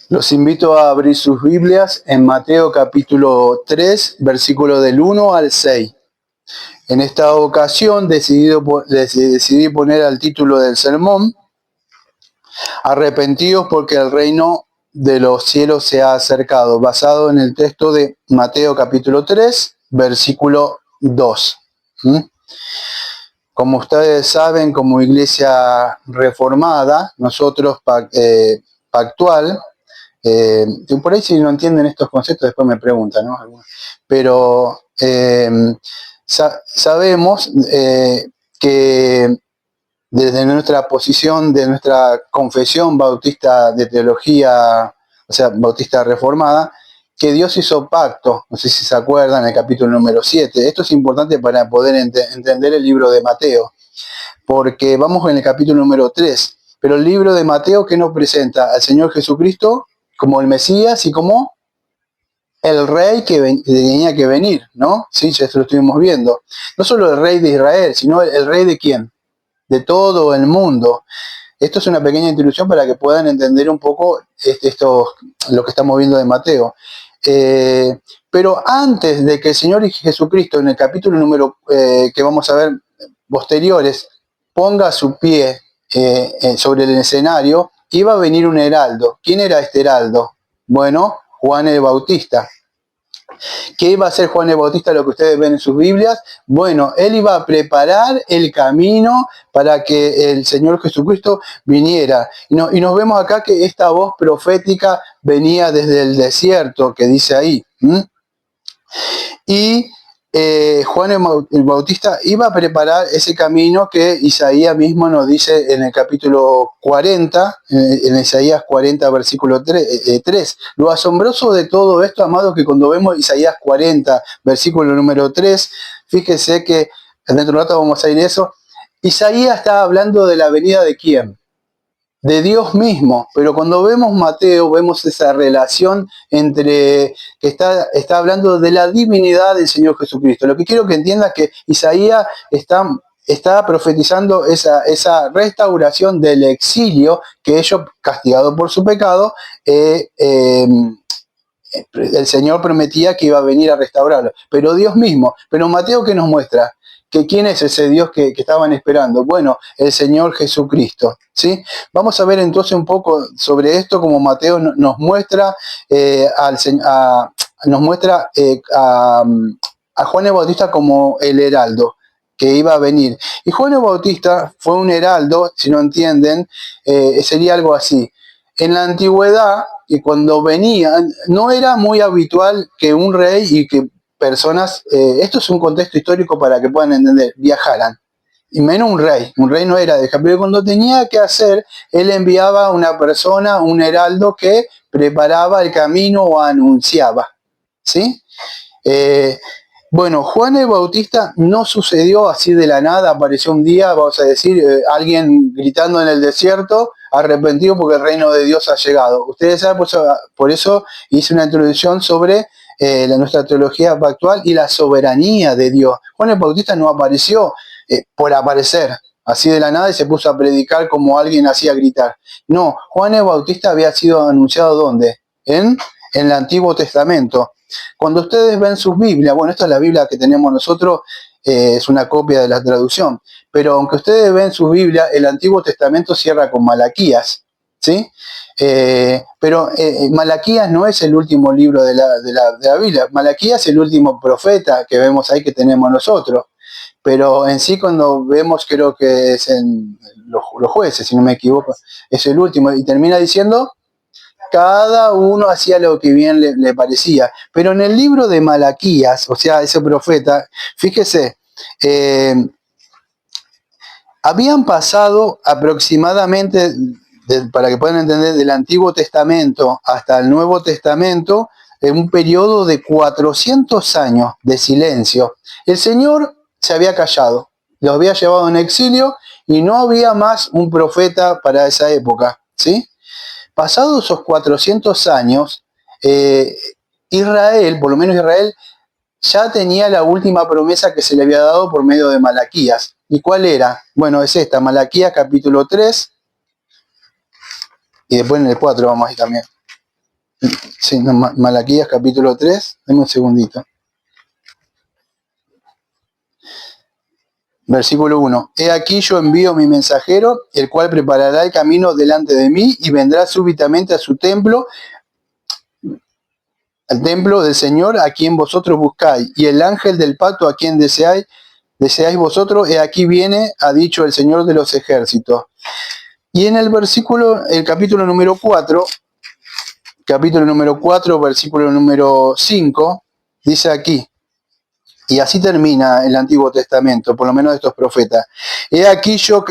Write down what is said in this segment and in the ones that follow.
Los invito a abrir sus Biblias en Mateo capítulo 3, versículo del 1 al 6. En esta ocasión decidí poner al título del sermón: Arrepentidos porque el reino de los cielos se ha acercado, basado en el texto de Mateo capítulo 3, versículo 2. Como ustedes saben, como iglesia reformada, nosotros pactual, por ahí si no entienden estos conceptos después me preguntan, ¿no? Pero sabemos que desde nuestra posición, de nuestra confesión bautista de teología, o sea, bautista reformada, que Dios hizo pacto, no sé si se acuerdan, en el capítulo número 7. Esto es importante para poder entender el libro de Mateo, porque vamos en el capítulo número 3, pero el libro de Mateo, ¿qué nos presenta? Al Señor Jesucristo como el Mesías y como el rey que tenía que venir, ¿no? Sí, ya esto lo estuvimos viendo. No solo el rey de Israel, sino el rey de quién? De todo el mundo. Esto es una pequeña introducción para que puedan entender un poco lo que estamos viendo de Mateo. Pero antes de que el Señor Jesucristo, en el capítulo número que vamos a ver posteriores, ponga su pie sobre el escenario, iba a venir un heraldo. ¿Quién era este heraldo? Bueno, Juan el Bautista. ¿Qué iba a hacer Juan el Bautista, lo que ustedes ven en sus Biblias? Bueno, él iba a preparar el camino para que el Señor Jesucristo viniera. Y nos vemos acá que esta voz profética venía desde el desierto, que dice ahí. Y Juan el Bautista iba a preparar ese camino que Isaías mismo nos dice en el capítulo 40, en Isaías 40, versículo 3. Lo asombroso de todo esto, amados, que cuando vemos Isaías 40, versículo número 3, fíjese que dentro de un rato vamos a ir a eso. Isaías está hablando de la venida de ¿quién? De Dios mismo, pero cuando vemos Mateo, vemos esa relación entre que está hablando de la divinidad del Señor Jesucristo. Lo que quiero que entiendas es que Isaías está profetizando esa restauración del exilio que ellos, castigados por su pecado, el Señor prometía que iba a venir a restaurarlo, pero Dios mismo. Pero Mateo, ¿qué nos muestra? Que ¿quién es ese Dios que estaban esperando? Bueno, el Señor Jesucristo, ¿sí? Vamos a ver entonces un poco sobre esto, como Mateo nos muestra a Juan el Bautista como el heraldo que iba a venir. Y Juan el Bautista fue un heraldo, si no entienden, sería algo así. En la antigüedad, y cuando venía, no era muy habitual que un rey y que personas, esto es un contexto histórico para que puedan entender, viajaran. Y menos un rey no era de dejar, pero cuando tenía que hacer, él enviaba a una persona, un heraldo que preparaba el camino o anunciaba, ¿sí? Bueno, Juan el Bautista no sucedió así de la nada, apareció un día, vamos a decir, alguien gritando en el desierto, arrepentido porque el reino de Dios ha llegado. Ustedes saben, por eso hice una introducción sobre nuestra teología actual y la soberanía de Dios. Juan el Bautista no apareció por aparecer así de la nada y se puso a predicar como alguien hacía gritar. No, Juan el Bautista había sido anunciado ¿dónde? En el Antiguo Testamento. Cuando ustedes ven sus Biblias, bueno, esta es la Biblia que tenemos nosotros, es una copia de la traducción, pero aunque ustedes ven sus Biblias, el Antiguo Testamento cierra con Malaquías, ¿sí? Pero Malaquías no es el último libro de la Biblia. Malaquías es el último profeta que vemos ahí que tenemos nosotros. Pero en sí cuando vemos, creo que es en los jueces, si no me equivoco, es el último. Y termina diciendo, cada uno hacía lo que bien le parecía. Pero en el libro de Malaquías, o sea, ese profeta, fíjese, habían pasado aproximadamente, para que puedan entender, del Antiguo Testamento hasta el Nuevo Testamento, en un periodo de 400 años de silencio. El Señor se había callado, lo había llevado en exilio y no había más un profeta para esa época, ¿sí? Pasados esos 400 años, Israel, por lo menos Israel, ya tenía la última promesa que se le había dado por medio de Malaquías. ¿Y cuál era? Bueno, es esta, Malaquías capítulo 3, y después en el 4 vamos a ir también. Sí, no, Malaquías capítulo 3, dame un segundito. Versículo 1. He aquí yo envío mi mensajero, el cual preparará el camino delante de mí y vendrá súbitamente a su templo, al templo del Señor a quien vosotros buscáis, y el ángel del pacto a quien deseáis vosotros, he aquí viene, ha dicho el Señor de los ejércitos. Y en el capítulo número 4, versículo número 5, dice aquí, y así termina el Antiguo Testamento, por lo menos de estos profetas. He aquí yo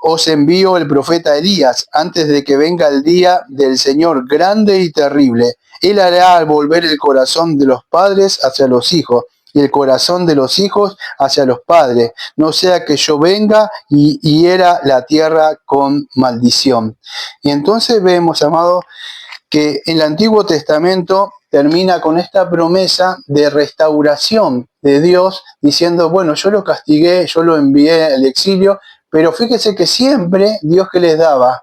os envío el profeta Elías, antes de que venga el día del Señor grande y terrible. Él hará volver el corazón de los padres hacia los hijos, y el corazón de los hijos hacia los padres, no sea que yo venga y hiera la tierra con maldición. Y entonces vemos, amados, que en el Antiguo Testamento termina con esta promesa de restauración de Dios, diciendo, bueno, yo lo castigué, yo lo envié al exilio, pero fíjese que siempre Dios que les daba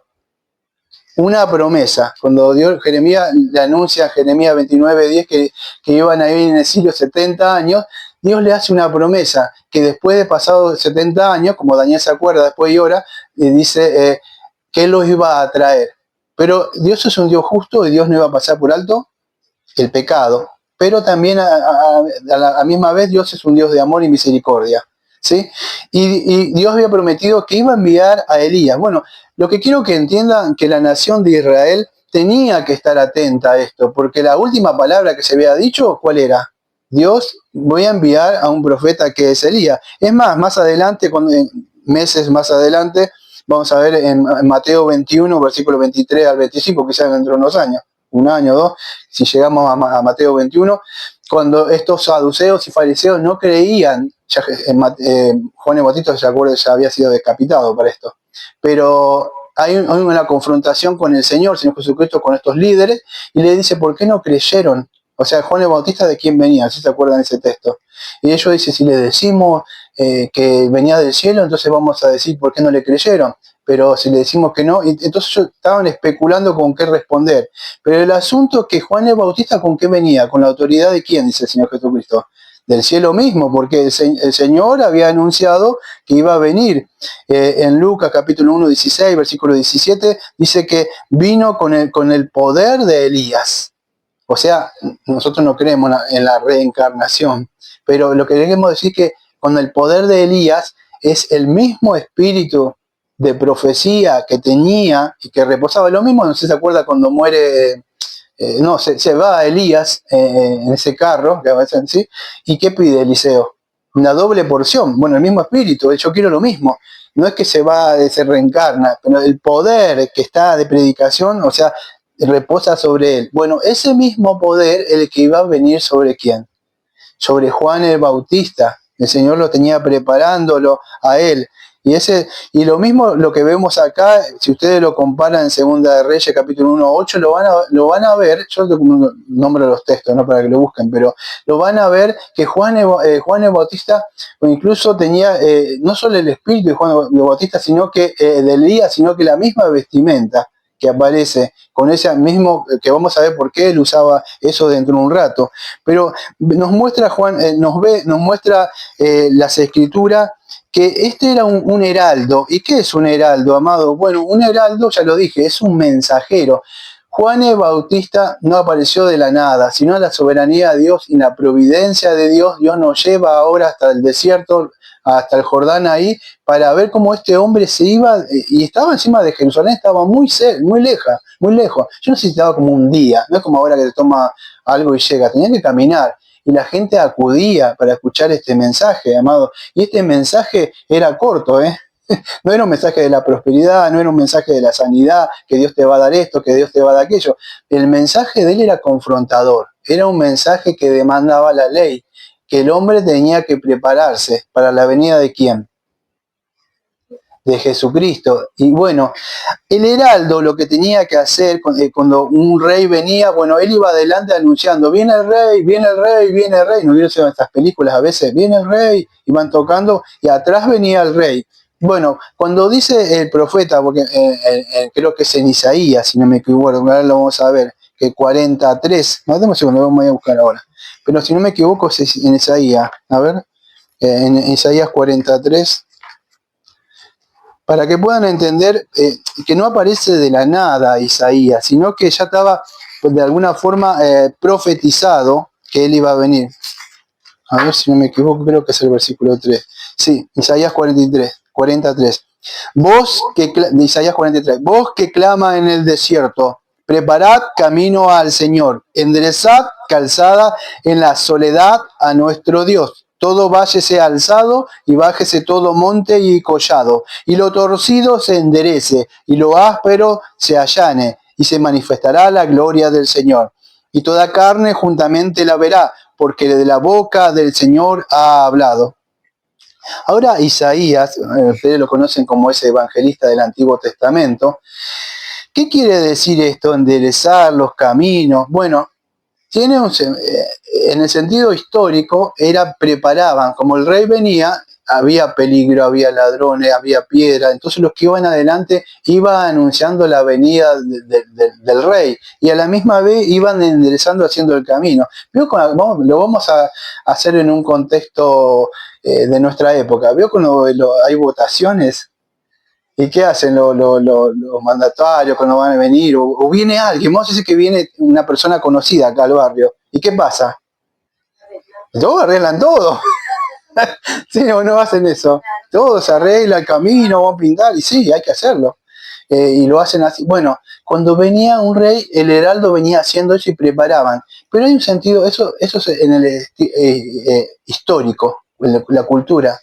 una promesa. Cuando Jeremías le anuncia a Jeremías 29:10 que iban a ir en exilio 70 años, Dios le hace una promesa que después de pasados 70 años, como Daniel se acuerda después y ora, le dice que Él los iba a traer. Pero Dios es un Dios justo y Dios no iba a pasar por alto el pecado, pero también a la misma vez Dios es un Dios de amor y misericordia, ¿sí? Y Dios había prometido que iba a enviar a Elías. Bueno, lo que quiero que entiendan que la nación de Israel tenía que estar atenta a esto, porque la última palabra que se había dicho, ¿cuál era? Dios, voy a enviar a un profeta que es Elías. Es más adelante, meses más adelante, vamos a ver en Mateo 21, versículo 23 al 25, quizás dentro de unos años, un año o dos, si llegamos a Mateo 21, cuando estos saduceos y fariseos no creían, Juan el Bautista, se acuerda, ya había sido decapitado para esto, pero hay una confrontación con el Señor Jesucristo, con estos líderes, y le dice, ¿por qué no creyeron? O sea, Juan el Bautista, ¿de quién venía? ¿Sí se acuerdan de ese texto? Y ellos dicen, si le decimos que venía del cielo, entonces vamos a decir por qué no le creyeron. Pero si le decimos que no, entonces ellos estaban especulando con qué responder. Pero el asunto es que Juan el Bautista, ¿con qué venía? ¿Con la autoridad de quién? Dice el Señor Jesucristo. Del cielo mismo, porque el Señor había anunciado que iba a venir. En Lucas capítulo 1, 16, versículo 17, dice que vino con el poder de Elías. O sea, nosotros no creemos en la reencarnación, pero lo que queremos decir es que con el poder de Elías es el mismo espíritu de profecía que tenía y que reposaba. Lo mismo, no sé si se acuerda cuando muere, se va Elías en ese carro, ¿sí? ¿Y qué pide Eliseo? Una doble porción. Bueno, el mismo espíritu, yo quiero lo mismo. No es que se reencarna, pero el poder que está de predicación, o sea, reposa sobre él. Bueno, ese mismo poder, el que iba a venir sobre quién? Sobre Juan el Bautista. El Señor lo tenía preparándolo a él. Y lo mismo lo que vemos acá, si ustedes lo comparan en Segunda de Reyes, capítulo 1, 8, lo van a ver, yo nombro los textos, no para que lo busquen, pero lo van a ver que Juan el Bautista incluso tenía no solo el espíritu de Juan el Bautista, sino que de Elías, sino que la misma vestimenta que aparece con ese mismo, que vamos a ver por qué él usaba eso dentro de un rato. Pero nos muestra nos muestra las escrituras que este era un heraldo. ¿Y qué es un heraldo, amado? Bueno, un heraldo, ya lo dije, es un mensajero. Juan el Bautista no apareció de la nada, sino la soberanía de Dios y la providencia de Dios. Dios nos lleva ahora hasta el desierto, hasta el Jordán ahí, para ver cómo este hombre se iba, y estaba encima de Jerusalén, estaba muy lejos. Yo necesitaba como un día, no es como ahora que te toma algo y llega, tenía que caminar. Y la gente acudía para escuchar este mensaje, amado. Y este mensaje era corto, No era un mensaje de la prosperidad, no era un mensaje de la sanidad, que Dios te va a dar esto, que Dios te va a dar aquello. El mensaje de él era confrontador, era un mensaje que demandaba la ley, que el hombre tenía que prepararse para la venida de ¿quién? De Jesucristo. Y bueno, el heraldo lo que tenía que hacer cuando un rey venía, bueno, él iba adelante anunciando, viene el rey, viene el rey, viene el rey. ¿No vieron estas películas a veces? Viene el rey, iban tocando y atrás venía el rey. Bueno, cuando dice el profeta, porque creo que es en Isaías, si no me equivoco, ahora lo vamos a ver, que 43. No, dame un segundo, voy a buscar ahora. Pero si no me equivoco es en Isaías. A ver, en Isaías 43. Para que puedan entender que no aparece de la nada Isaías, sino que ya estaba pues, de alguna forma profetizado que él iba a venir. A ver si no me equivoco, creo que es el versículo 3. Sí, Isaías 43. De Isaías 43, vos que clama en el desierto, preparad camino al Señor, enderezad calzada en la soledad a nuestro Dios. Todo valle sea alzado y bájese todo monte y collado, y lo torcido se enderece, y lo áspero se allane, y se manifestará la gloria del Señor. Y toda carne juntamente la verá, porque de la boca del Señor ha hablado. Ahora Isaías, ustedes lo conocen como ese evangelista del Antiguo Testamento. ¿Qué quiere decir esto, enderezar los caminos? Bueno, en el sentido histórico, preparaban, como el rey venía, había peligro, había ladrones, había piedra, entonces los que iban adelante iban anunciando la venida del rey y a la misma vez iban enderezando, haciendo el camino. Lo vamos a hacer en un contexto de nuestra época. ¿Vio cuando hay votaciones? ¿Y qué hacen los mandatarios cuando van a venir? O viene alguien, vamos a decir que viene una persona conocida acá al barrio. ¿Y qué pasa? Todos arreglan todo. Sí, no hacen eso. Todos arreglan el camino, van a pintar, y sí, hay que hacerlo. Y lo hacen así. Bueno, cuando venía un rey, el heraldo venía haciendo eso y preparaban. Pero hay un sentido, eso es en el histórico, en la cultura.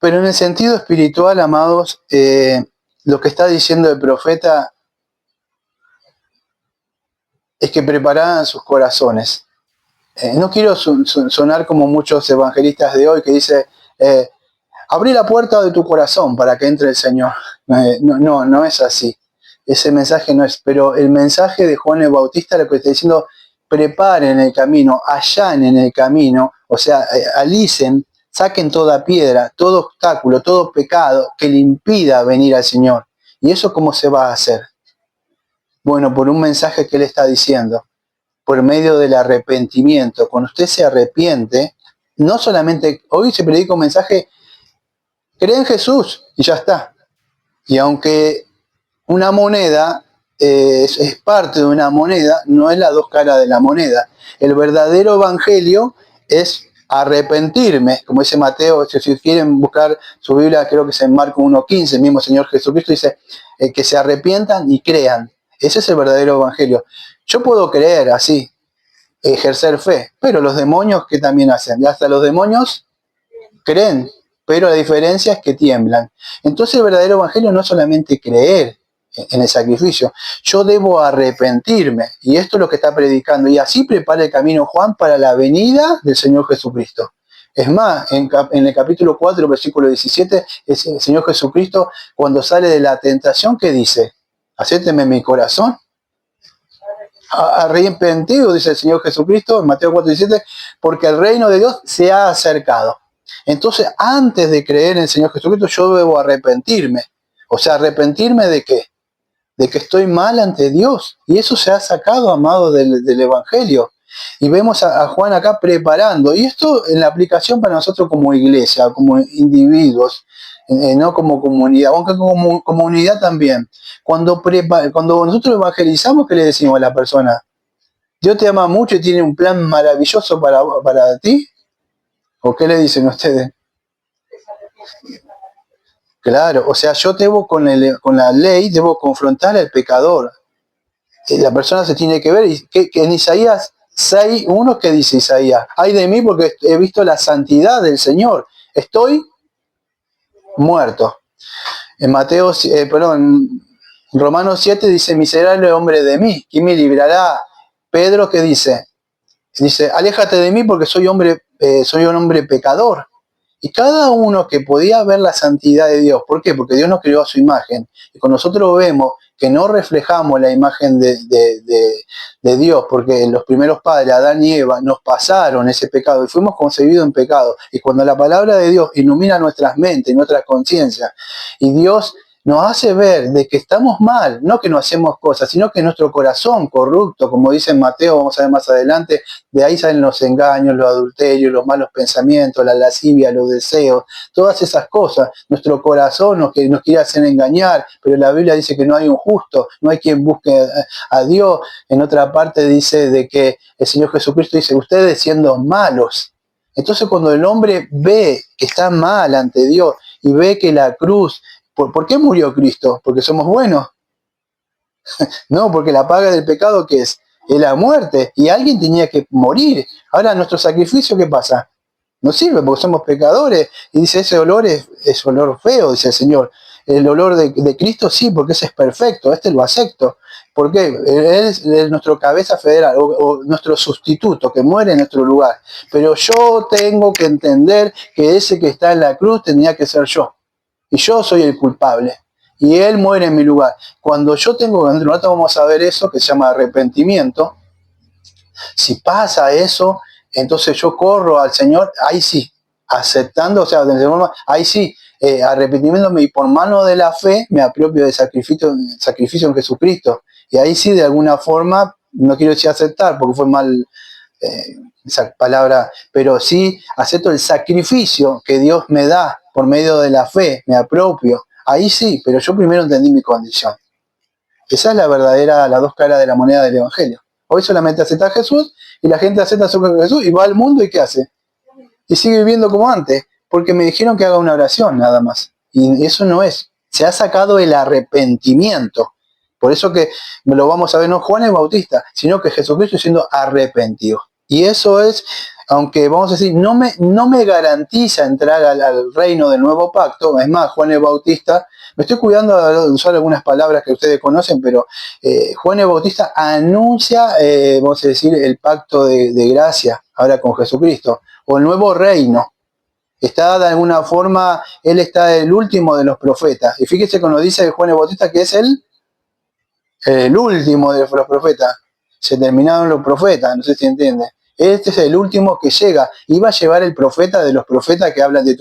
Pero en el sentido espiritual, amados, lo que está diciendo el profeta es que preparaban sus corazones. No quiero sonar como muchos evangelistas de hoy que dice, abrí la puerta de tu corazón para que entre el Señor. No es así. Ese mensaje no es. Pero el mensaje de Juan el Bautista lo que está diciendo, preparen el camino, allanen el camino, o sea, alicen, saquen toda piedra, todo obstáculo, todo pecado que le impida venir al Señor. ¿Y eso cómo se va a hacer? Bueno, por un mensaje que Él está diciendo, por medio del arrepentimiento. Cuando usted se arrepiente, no solamente, hoy se predica un mensaje, cree en Jesús y ya está. Y aunque una moneda es parte de una moneda, no es las dos caras de la moneda. El verdadero evangelio es arrepentirme, como dice Mateo. Si quieren buscar su Biblia, creo que es en Marcos 1:15, el mismo Señor Jesucristo dice que se arrepientan y crean. Ese es el verdadero evangelio. Yo puedo creer así, ejercer fe, pero los demonios, ¿qué también hacen? Hasta los demonios creen, pero la diferencia es que tiemblan. Entonces el verdadero evangelio no es solamente creer en el sacrificio, yo debo arrepentirme, y esto es lo que está predicando, y así prepara el camino Juan para la venida del Señor Jesucristo. Es más, en el capítulo 4, versículo 17, el Señor Jesucristo, cuando sale de la tentación, ¿qué dice? Acépteme mi corazón. Arrepentido, dice el Señor Jesucristo en Mateo 4:17, porque el reino de Dios se ha acercado. Entonces, antes de creer en el Señor Jesucristo, yo debo arrepentirme. O sea, ¿arrepentirme de qué? De que estoy mal ante Dios. Y eso se ha sacado, amado, del Evangelio. Y vemos a Juan acá preparando. Y esto en la aplicación para nosotros como iglesia, como individuos, no como comunidad, aunque como comunidad también. Cuando nosotros evangelizamos, ¿qué le decimos a la persona? Dios te ama mucho y tiene un plan maravilloso para ti. ¿O qué le dicen ustedes? Claro, o sea, yo debo con la ley, debo confrontar al pecador. La persona se tiene que ver, y que en Isaías 6:1, ¿qué dice Isaías? Ay de mí porque he visto la santidad del Señor. Estoy muerto. En Romanos 7 dice, miserable hombre de mí, ¿quién me librará? Pedro, ¿qué dice? Dice, aléjate de mí porque soy un hombre pecador. Y cada uno que podía ver la santidad de Dios, ¿por qué? Porque Dios nos creó a su imagen. Y cuando nosotros vemos que no reflejamos la imagen de Dios, porque los primeros padres, Adán y Eva, nos pasaron ese pecado y fuimos concebidos en pecado. Y cuando la palabra de Dios ilumina nuestras mentes, nuestras conciencias, y Dios nos hace ver de que estamos mal, no que no hacemos cosas, sino que nuestro corazón corrupto, como dice en Mateo, vamos a ver más adelante, de ahí salen los engaños, los adulterios, los malos pensamientos, la lascivia, los deseos, todas esas cosas. Nuestro corazón nos quiere hacer engañar, pero la Biblia dice que no hay un justo, no hay quien busque a Dios. En otra parte dice de que el Señor Jesucristo dice, ustedes siendo malos. Entonces cuando el hombre ve que está mal ante Dios y ve que la cruz, ¿por qué murió Cristo? ¿Porque somos buenos? No, porque la paga del pecado, ¿qué es? Es la muerte. Y alguien tenía que morir. Ahora, nuestro sacrificio, ¿qué pasa? No sirve porque somos pecadores. Y dice, ese olor es olor feo, dice el Señor. El olor de Cristo sí, porque ese es perfecto. Este lo acepto. ¿Por qué? Él es nuestro cabeza federal o nuestro sustituto que muere en nuestro lugar. Pero yo tengo que entender que ese que está en la cruz tenía que ser yo. Y yo soy el culpable. Y Él muere en mi lugar. Cuando yo tengo, en rato vamos a ver eso, que se llama arrepentimiento. Si pasa eso, entonces yo corro al Señor, ahí sí, aceptando, o sea, ahí sí, arrepintiéndome y por mano de la fe me apropio del sacrificio en Jesucristo. Y ahí sí, de alguna forma, no quiero decir aceptar, porque fue mal esa palabra, pero sí acepto el sacrificio que Dios me da por medio de la fe, me apropio. Ahí sí, pero yo primero entendí mi condición. Esa es la verdadera, las dos caras de la moneda del Evangelio. Hoy solamente acepta a Jesús y la gente acepta a Jesús y va al mundo y ¿qué hace? Y sigue viviendo como antes, porque me dijeron que haga una oración nada más. Y eso no es. Se ha sacado el arrepentimiento. Por eso que lo vamos a ver no Juan el Bautista, sino que Jesucristo siendo arrepentido. Y eso es, aunque vamos a decir, no me garantiza entrar al reino del nuevo pacto. Es más, Juan el Bautista, me estoy cuidando de usar algunas palabras que ustedes conocen, pero Juan el Bautista anuncia, vamos a decir, el pacto de gracia ahora con Jesucristo, o el nuevo reino. Está de alguna forma, él está el último de los profetas. Y fíjese cuando dice Juan el Bautista que es el último de los profetas. Se terminaron los profetas, no sé si entiende. Este es el último que llega. Iba a llevar el profeta de los profetas que hablan de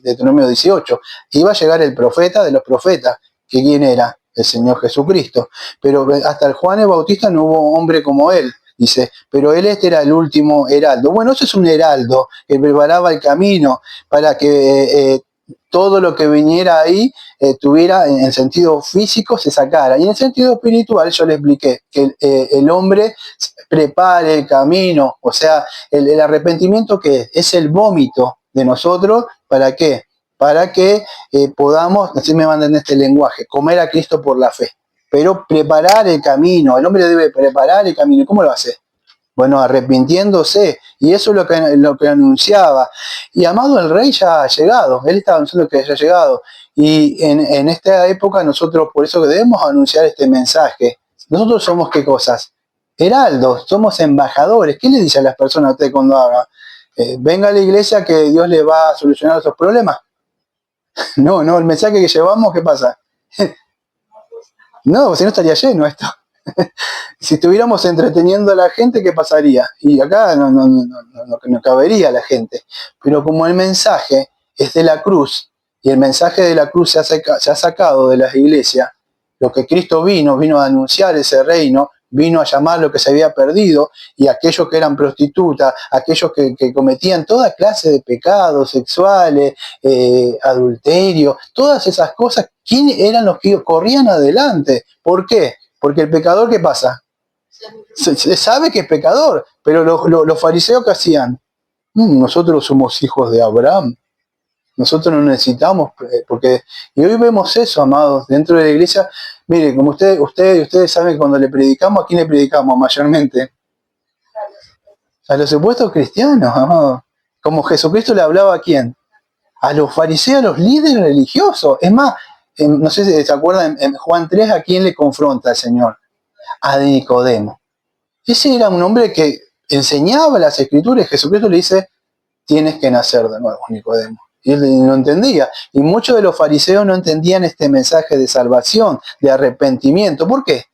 Deuteronomio 18. Iba a llegar el profeta de los profetas. ¿Que quién era? El Señor Jesucristo. Pero hasta el Juan el Bautista no hubo hombre como él. Dice, pero él era el último heraldo. Bueno, eso es un heraldo que preparaba el camino para que todo lo que viniera ahí tuviera en sentido físico, se sacara. Y en sentido espiritual yo le expliqué que el hombre prepare el camino, o sea, el arrepentimiento que es el vómito de nosotros, ¿para qué? Para que podamos, así me mandan este lenguaje, comer a Cristo por la fe. Pero preparar el camino, el hombre debe preparar el camino. ¿Cómo lo hace? Bueno, arrepintiéndose. Y eso es lo que anunciaba. Y amado, el rey ya ha llegado. Él estaba anunciando que ya ha llegado. Y en esta época nosotros, por eso que debemos anunciar este mensaje. Nosotros somos, ¿qué cosas? Heraldos, somos embajadores. ¿Qué le dice a las personas a usted cuando habla? Venga a la iglesia que Dios le va a solucionar esos problemas. No, el mensaje que llevamos, ¿qué pasa? No, si no estaría lleno esto. Si estuviéramos entreteniendo a la gente, ¿qué pasaría? Y acá no cabería la gente. Pero como el mensaje es de la cruz, y el mensaje de la cruz se ha sacado de las iglesias, lo que Cristo vino a anunciar ese reino, vino a llamar lo que se había perdido, y aquellos que eran prostitutas, aquellos que cometían toda clase de pecados sexuales, adulterio, todas esas cosas, ¿quién eran los que corrían adelante? ¿Por qué? Porque el pecador, ¿qué pasa? Se sabe que es pecador, pero los fariseos, ¿qué hacían? Nosotros somos hijos de Abraham. Nosotros no necesitamos, porque... Y hoy vemos eso, amados, dentro de la iglesia. Mire, como ustedes saben que cuando le predicamos, ¿a quién le predicamos mayormente? A los supuestos cristianos, amados. Como Jesucristo le hablaba ¿a quién? A los fariseos, a los líderes religiosos. Es más, no sé si se acuerdan, en Juan 3, ¿a quién le confronta el Señor? A Nicodemo. Ese era un hombre que enseñaba las escrituras y Jesucristo le dice, tienes que nacer de nuevo, Nicodemo. Y él no entendía. Y muchos de los fariseos no entendían este mensaje de salvación, de arrepentimiento. ¿Por qué?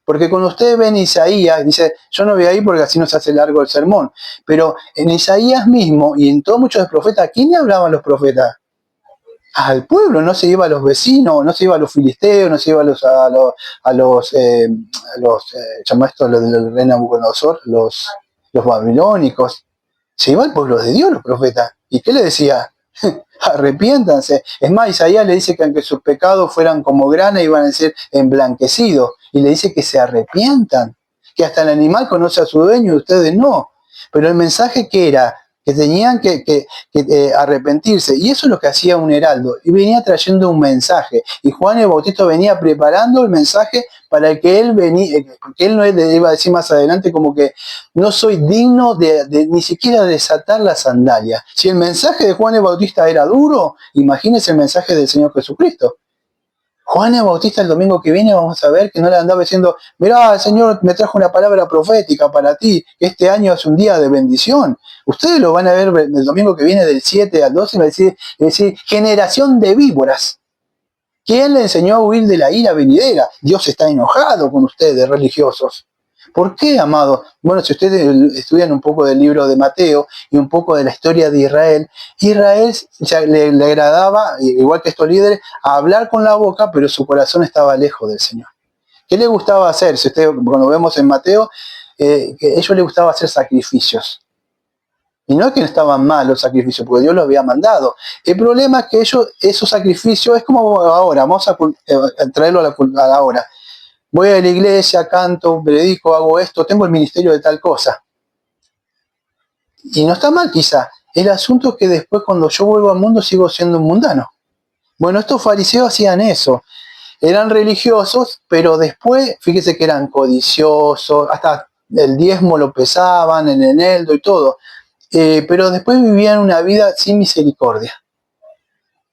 Porque cuando ustedes ven Isaías, dice, yo no voy ahí porque así nos hace largo el sermón, pero en Isaías mismo y en todos muchos profetas, ¿a quién le hablaban los profetas? al pueblo, no se iba a los vecinos, no se iba a los filisteos, no se iba llama esto lo del rey Nabucodonosor, los babilónicos, se iba al pueblo de Dios, los profetas. ¿Y qué le decía? Arrepiéntanse. Es más, Isaías le dice que aunque sus pecados fueran como grana, iban a ser emblanquecidos. Y le dice que se arrepientan, que hasta el animal conoce a su dueño y ustedes no. Pero el mensaje que era que tenían que arrepentirse, y eso es lo que hacía un heraldo, y venía trayendo un mensaje, y Juan el Bautista venía preparando el mensaje para que él venía, porque él no le iba a decir más adelante como que no soy digno de ni siquiera desatar la sandalia. Si el mensaje de Juan el Bautista era duro, imagínense el mensaje del Señor Jesucristo. Juan el Bautista el domingo que viene vamos a ver que no le andaba diciendo, mirá, el Señor me trajo una palabra profética para ti, este año es un día de bendición. Ustedes lo van a ver el domingo que viene del 7 al 12, va a decir generación de víboras. ¿Quién le enseñó a huir de la ira venidera? Dios está enojado con ustedes, religiosos. ¿Por qué, amados? Bueno, si ustedes estudian un poco del libro de Mateo y un poco de la historia de Israel, Israel le agradaba, igual que estos líderes, a hablar con la boca, pero su corazón estaba lejos del Señor. ¿Qué le gustaba hacer? Si ustedes, cuando vemos en Mateo, que a ellos les gustaba hacer sacrificios. Y no es que estaban mal los sacrificios, porque Dios los había mandado. El problema es que esos sacrificios, es como ahora, vamos a traerlo a la hora. Voy a la iglesia, canto, predico, hago esto, tengo el ministerio de tal cosa. Y no está mal quizá. El asunto es que después cuando yo vuelvo al mundo sigo siendo un mundano. Bueno, estos fariseos hacían eso. Eran religiosos, pero después, fíjese que eran codiciosos, hasta el diezmo lo pesaban, en el eneldo y todo. Pero después vivían una vida sin misericordia.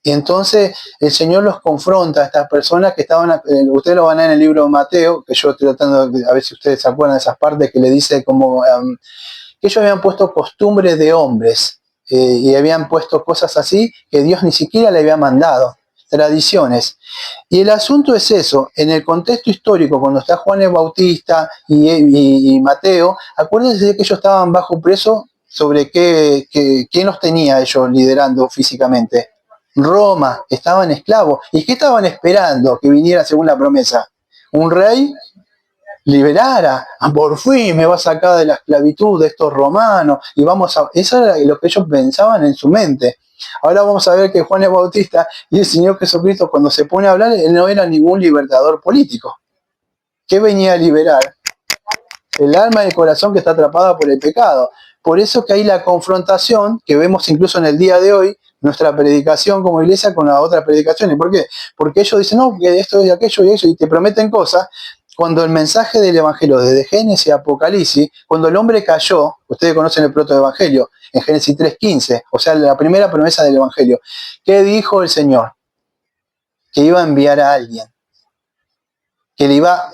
Y entonces el Señor los confronta a estas personas que estaban, ustedes lo van a ver en el libro de Mateo, que yo estoy tratando de, a ver si ustedes se acuerdan de esas partes que le dice como que ellos habían puesto costumbres de hombres y habían puesto cosas así que Dios ni siquiera le había mandado, tradiciones. Y el asunto es eso, en el contexto histórico, cuando está Juan el Bautista y Mateo, acuérdense de que ellos estaban bajo preso sobre quién los tenía ellos liderando físicamente. Roma, estaban esclavos. ¿Y qué estaban esperando que viniera según la promesa? Un rey liberara, por fin me va a sacar de la esclavitud de estos romanos y vamos a... Eso era lo que ellos pensaban en su mente. Ahora vamos a ver que Juan el Bautista y el Señor Jesucristo cuando se pone a hablar, él no era ningún libertador político. ¿Qué venía a liberar? El alma y el corazón que está atrapada por el pecado. Por eso que hay la confrontación que vemos incluso en el día de hoy, nuestra predicación como iglesia con las otras predicaciones. ¿Por qué? Porque ellos dicen, no, que esto es aquello y eso, y te prometen cosas, cuando el mensaje del Evangelio, desde Génesis a Apocalipsis, cuando el hombre cayó, ustedes conocen el protoevangelio, en Génesis 3:15, o sea, la primera promesa del Evangelio, ¿qué dijo el Señor? Que iba a enviar a alguien, que le iba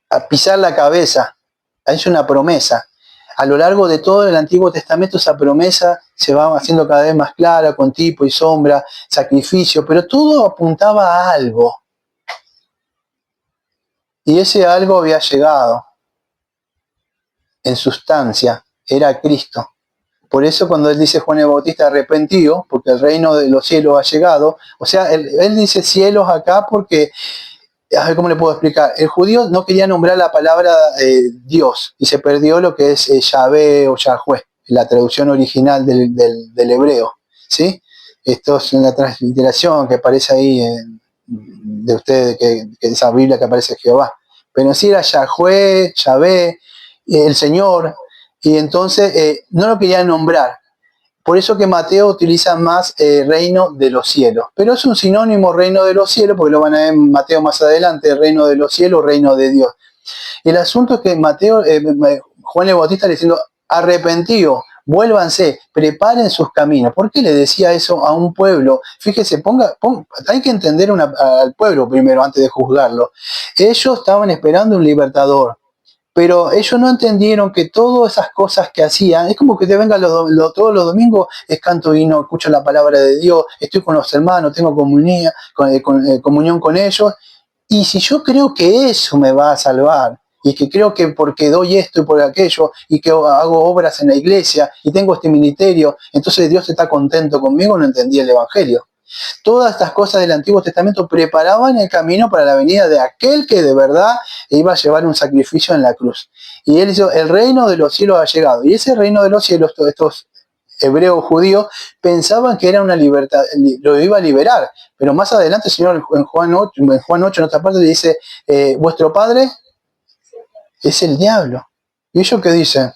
a pisar la cabeza. Es una promesa. A lo largo de todo el Antiguo Testamento esa promesa se va haciendo cada vez más clara, con tipo y sombra, sacrificio, pero todo apuntaba a algo. Y ese algo había llegado. En sustancia, era Cristo. Por eso cuando él dice Juan el Bautista arrepentido, porque el reino de los cielos ha llegado, o sea, él dice cielos acá porque... A ver cómo le puedo explicar. El judío no quería nombrar la palabra Dios y se perdió lo que es Yahvé o Yahweh, la traducción original del hebreo. ¿Sí? Esto es una transliteración que aparece ahí de ustedes, que esa Biblia que aparece Jehová. Pero sí era Yahweh, Yahvé, el Señor, y entonces no lo querían nombrar. Por eso que Mateo utiliza más reino de los cielos. Pero es un sinónimo reino de los cielos, porque lo van a ver en Mateo más adelante, reino de los cielos, reino de Dios. El asunto es que Mateo, Juan el Bautista le diciendo, arrepentido, vuélvanse, preparen sus caminos. ¿Por qué le decía eso a un pueblo? Fíjese, hay que entender al pueblo primero antes de juzgarlo. Ellos estaban esperando un libertador. Pero ellos no entendieron que todas esas cosas que hacían, es como que te vengan todos los domingos, es canto himno, escucho la palabra de Dios, estoy con los hermanos, tengo comunión con ellos, y si yo creo que eso me va a salvar, y que creo que porque doy esto y por aquello, y que hago obras en la iglesia, y tengo este ministerio, entonces Dios está contento conmigo, no entendí el Evangelio. Todas estas cosas del Antiguo Testamento preparaban el camino para la venida de aquel que de verdad iba a llevar un sacrificio en la cruz. Y él dijo, el reino de los cielos ha llegado. Y ese reino de los cielos, todos estos hebreos judíos pensaban que era una libertad, lo iba a liberar. Pero más adelante el Señor en Juan 8, en otra parte le dice, vuestro padre es el diablo. ¿Y ellos qué dicen?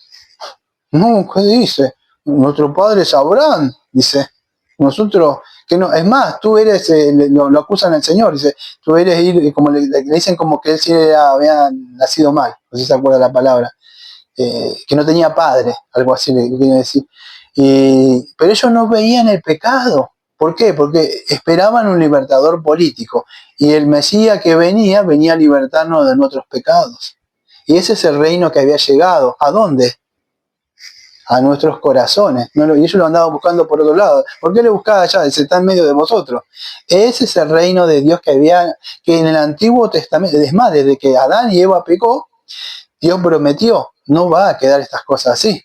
No, ¿qué dice? Nuestro padre es Abraham, dice. Nosotros, que no, es más, tú eres, lo acusan al Señor, dice, tú eres, como le dicen como que él sí había nacido mal, no sé si se acuerda la palabra, que no tenía padre, algo así le quiere decir. Pero ellos no veían el pecado. ¿Por qué? Porque esperaban un libertador político. Y el Mesías que venía a libertarnos de nuestros pecados. Y ese es el reino que había llegado. ¿A dónde? A nuestros corazones. Y ellos lo andaban buscando por otro lado. ¿Por qué lo buscaba allá? Dice, está en medio de vosotros. Ese es el reino de Dios que en el Antiguo Testamento, es más, desde que Adán y Eva pecó, Dios prometió, no va a quedar estas cosas así.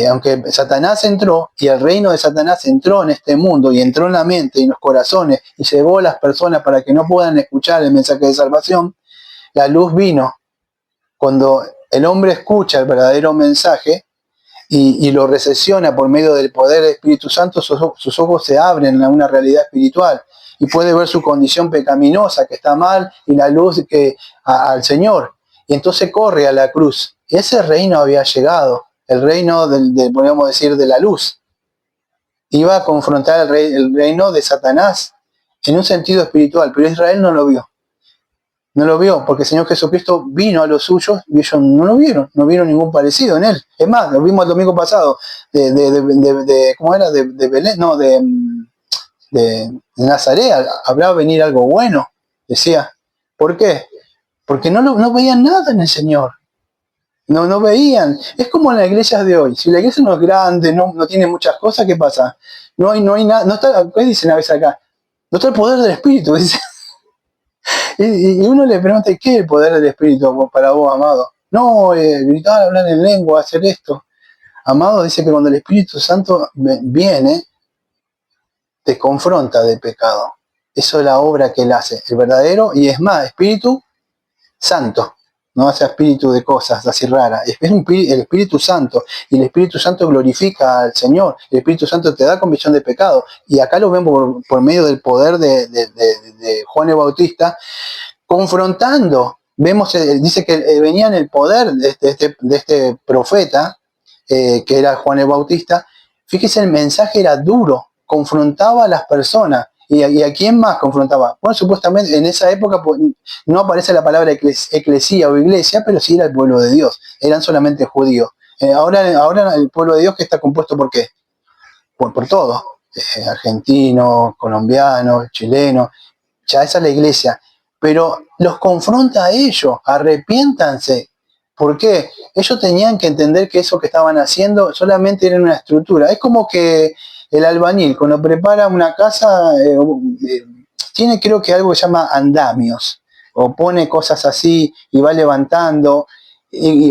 Aunque Satanás entró y el reino de Satanás entró en este mundo y entró en la mente y en los corazones y llevó a las personas para que no puedan escuchar el mensaje de salvación, la luz vino. Cuando el hombre escucha el verdadero mensaje y lo recesiona por medio del poder del Espíritu Santo, sus ojos se abren a una realidad espiritual y puede ver su condición pecaminosa, que está mal, y la luz al Señor. Y entonces corre a la cruz. Ese reino había llegado. El reino, podríamos decir, de la luz. Iba a confrontar el reino de Satanás en un sentido espiritual, pero Israel no lo vio. No lo vio, porque el Señor Jesucristo vino a los suyos y ellos no lo vieron, no vieron ningún parecido en él. Es más, lo vimos el domingo pasado, ¿cómo era? De Belén, no, de Nazaret, habrá venir algo bueno, decía. ¿Por qué? Porque no veían nada en el Señor. No veían. Es como en las iglesias de hoy. Si la iglesia no es grande, no tiene muchas cosas, ¿qué pasa? No hay nada. No está, ¿qué dicen a veces acá? No está el poder del Espíritu. Dice. Y uno le pregunta, ¿qué es el poder del Espíritu para vos, amado? No, gritar, hablar en lengua, hacer esto. Amado dice que cuando el Espíritu Santo viene, te confronta del pecado. Eso es la obra que él hace. El verdadero, y es más, Espíritu Santo. No hace espíritu de cosas así raras. Es el Espíritu Santo. Y el Espíritu Santo glorifica al Señor. El Espíritu Santo te da convicción de pecado. Y acá lo vemos por medio del poder de Juan el Bautista, confrontando. Vemos, dice que venía en el poder de este profeta, que era Juan el Bautista. Fíjese, el mensaje era duro. Confrontaba a las personas. ¿Y a quién más confrontaba? Bueno, supuestamente en esa época no aparece la palabra eclesía o iglesia, pero sí era el pueblo de Dios. Eran solamente judíos. Ahora el pueblo de Dios, que está compuesto ¿por qué? Por todos. Argentinos, colombianos, chilenos. Ya esa es la iglesia. Pero los confronta a ellos. Arrepiéntanse. ¿Por qué? Ellos tenían que entender que eso que estaban haciendo solamente era una estructura. Es como que el albañil, cuando prepara una casa, tiene creo que algo que se llama andamios, o pone cosas así y va levantando,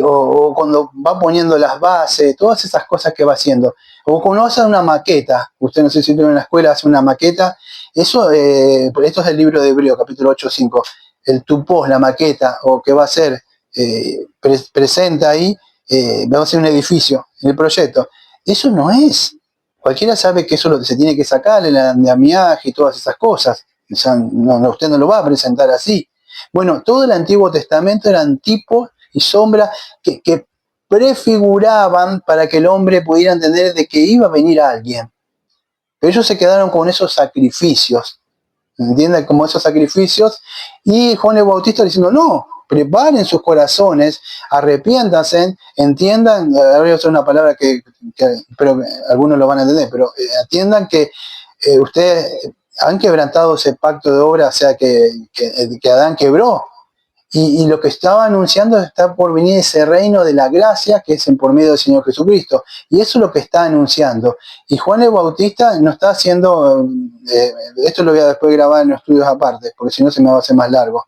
o cuando va poniendo las bases, todas esas cosas que va haciendo. O cuando hace una maqueta, usted no sé si en la escuela hace una maqueta, eso, esto es el libro de Hebreo, capítulo 8:5, el tupos, la maqueta, o que va a hacer, presenta ahí, va a ser un edificio, en el proyecto. Eso no es. Cualquiera sabe que eso se tiene que sacar, el andamiaje y todas esas cosas. O sea, usted no lo va a presentar así. Bueno, todo el Antiguo Testamento eran tipos y sombras que prefiguraban para que el hombre pudiera entender de que iba a venir alguien. Pero ellos se quedaron con esos sacrificios, ¿entienden? Como esos sacrificios. Y Juan el Bautista diciendo, no, preparen sus corazones, arrepiéntanse, entiendan, ahora es una palabra que espero que algunos lo van a entender, pero entiendan que ustedes han quebrantado ese pacto de obra, o sea, que Adán quebró. Y lo que estaba anunciando está por venir ese reino de la gracia que es por medio del Señor Jesucristo. Y eso es lo que está anunciando. Y Juan el Bautista no está haciendo, esto lo voy a después grabar en los estudios aparte, porque si no se me va a hacer más largo,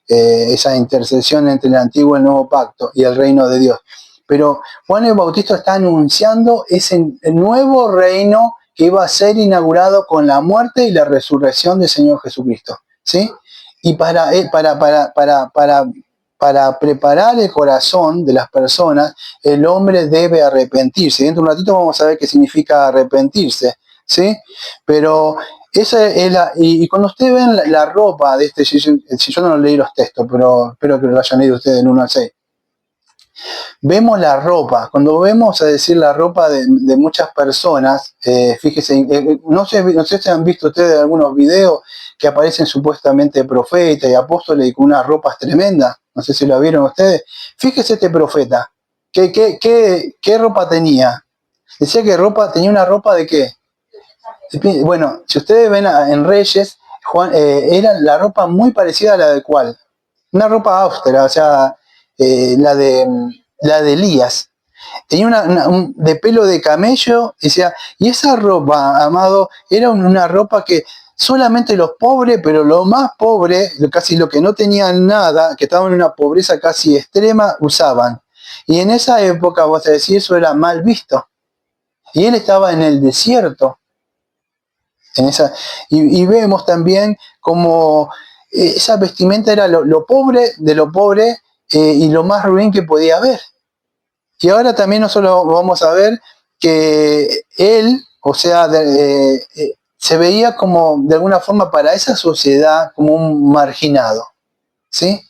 esa intersección entre el antiguo y el nuevo pacto y el reino de Dios. Pero Juan el Bautista está anunciando ese nuevo reino que iba a ser inaugurado con la muerte y la resurrección del Señor Jesucristo, ¿sí? Y para preparar el corazón de las personas, el hombre debe arrepentirse. Dentro de un ratito vamos a ver qué significa arrepentirse, ¿sí? Pero esa es y cuando ustedes ven la ropa de este, si yo no leí los textos, pero espero que lo hayan leído ustedes del 1 al 6. Vemos la ropa, cuando vemos a decir la ropa de muchas personas, fíjese, no sé si han visto ustedes algunos videos que aparecen supuestamente profetas y apóstoles con unas ropas tremendas, no sé si lo vieron ustedes. Fíjese este profeta, ¿qué ropa tenía? Decía que tenía una ropa de qué. Bueno, si ustedes ven en Reyes, era la ropa muy parecida a la de cuál. Una ropa austera, o sea, la de Elías. Tenía de pelo de camello, y esa ropa, amado, era una ropa que solamente los pobres, pero los más pobres, casi los que no tenían nada, que estaban en una pobreza casi extrema, usaban. Y en esa época, vos decís, eso era mal visto. Y él estaba en el desierto. Y vemos también como esa vestimenta era lo pobre de lo pobre y lo más ruin que podía haber. Y ahora también nosotros vamos a ver que él, o sea, se veía como de alguna forma para esa sociedad como un marginado, ¿sí?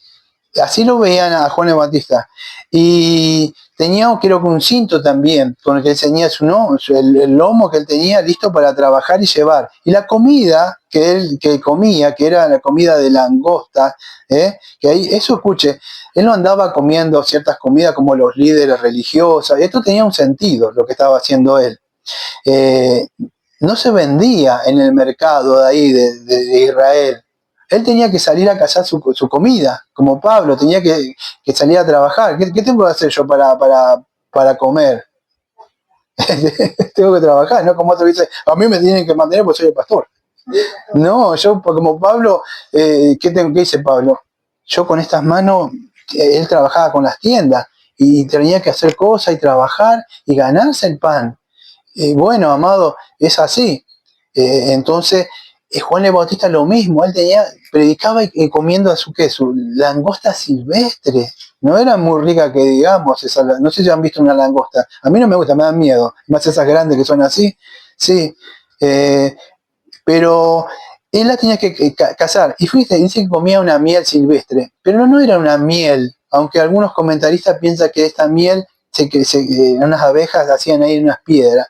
Así lo veían a Juan el Bautista. Y tenía, creo que un cinto también, con el que él tenía el lomo que él tenía listo para trabajar y llevar. Y la comida que comía, que era la comida de langosta, que ahí, eso escuche, él no andaba comiendo ciertas comidas como los líderes religiosos, esto tenía un sentido, lo que estaba haciendo él. No se vendía en el mercado de ahí, de Israel. Él tenía que salir a cazar su comida, como Pablo, tenía que salir a trabajar. ¿Qué tengo que hacer yo para comer? Tengo que trabajar, ¿no? Como otro dice, a mí me tienen que mantener porque soy el pastor. No, yo como Pablo, ¿qué dice Pablo? Yo con estas manos, él trabajaba con las tiendas y tenía que hacer cosas y trabajar y ganarse el pan. Bueno, amado, es así. Entonces, Juan el Bautista lo mismo, él predicaba y comiendo su langosta silvestre. No era muy rica que digamos, no sé si han visto una langosta. A mí no me gusta, me dan miedo. Más esas grandes que son así. Sí. Pero él la tenía que cazar. Y dice que comía una miel silvestre. Pero no era una miel, aunque algunos comentaristas piensan que esta miel unas abejas hacían ahí unas piedras.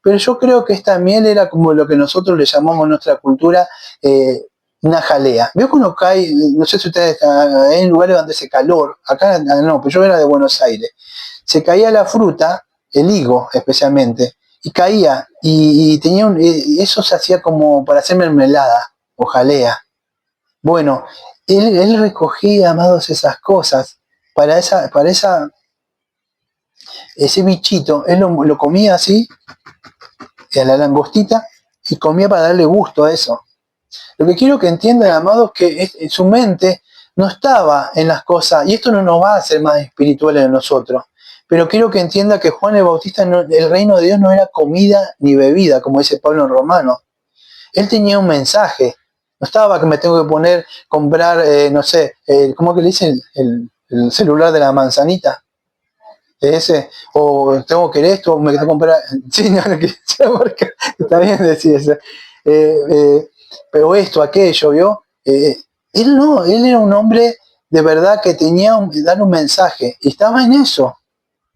Pero yo creo que esta miel era como lo que nosotros le llamamos en nuestra cultura una jalea. Veo que uno cae, no sé si ustedes hay lugares donde hace calor, acá no, pero yo era de Buenos Aires. Se caía la fruta, el higo especialmente, y caía, y tenía eso se hacía como para hacer mermelada o jalea. Bueno, él recogía, amados, esas cosas para ese bichito, él lo comía así, a la langostita, y comía para darle gusto a eso. Lo que quiero que entiendan, amados, que su mente no estaba en las cosas, y esto no nos va a hacer más espirituales en nosotros, pero quiero que entienda que Juan el Bautista, el reino de Dios no era comida ni bebida, como dice Pablo en Romanos. Él tenía un mensaje. No estaba que me tengo que comprar, no sé, ¿cómo que le dicen? El celular de la manzanita. Ese, o tengo que esto, o me tengo que comprar. Sí, no quiero marcar. Está bien decir eso. Pero esto, aquello, ¿vio? Él no, él era un hombre de verdad que tenía dar un mensaje, y estaba en eso.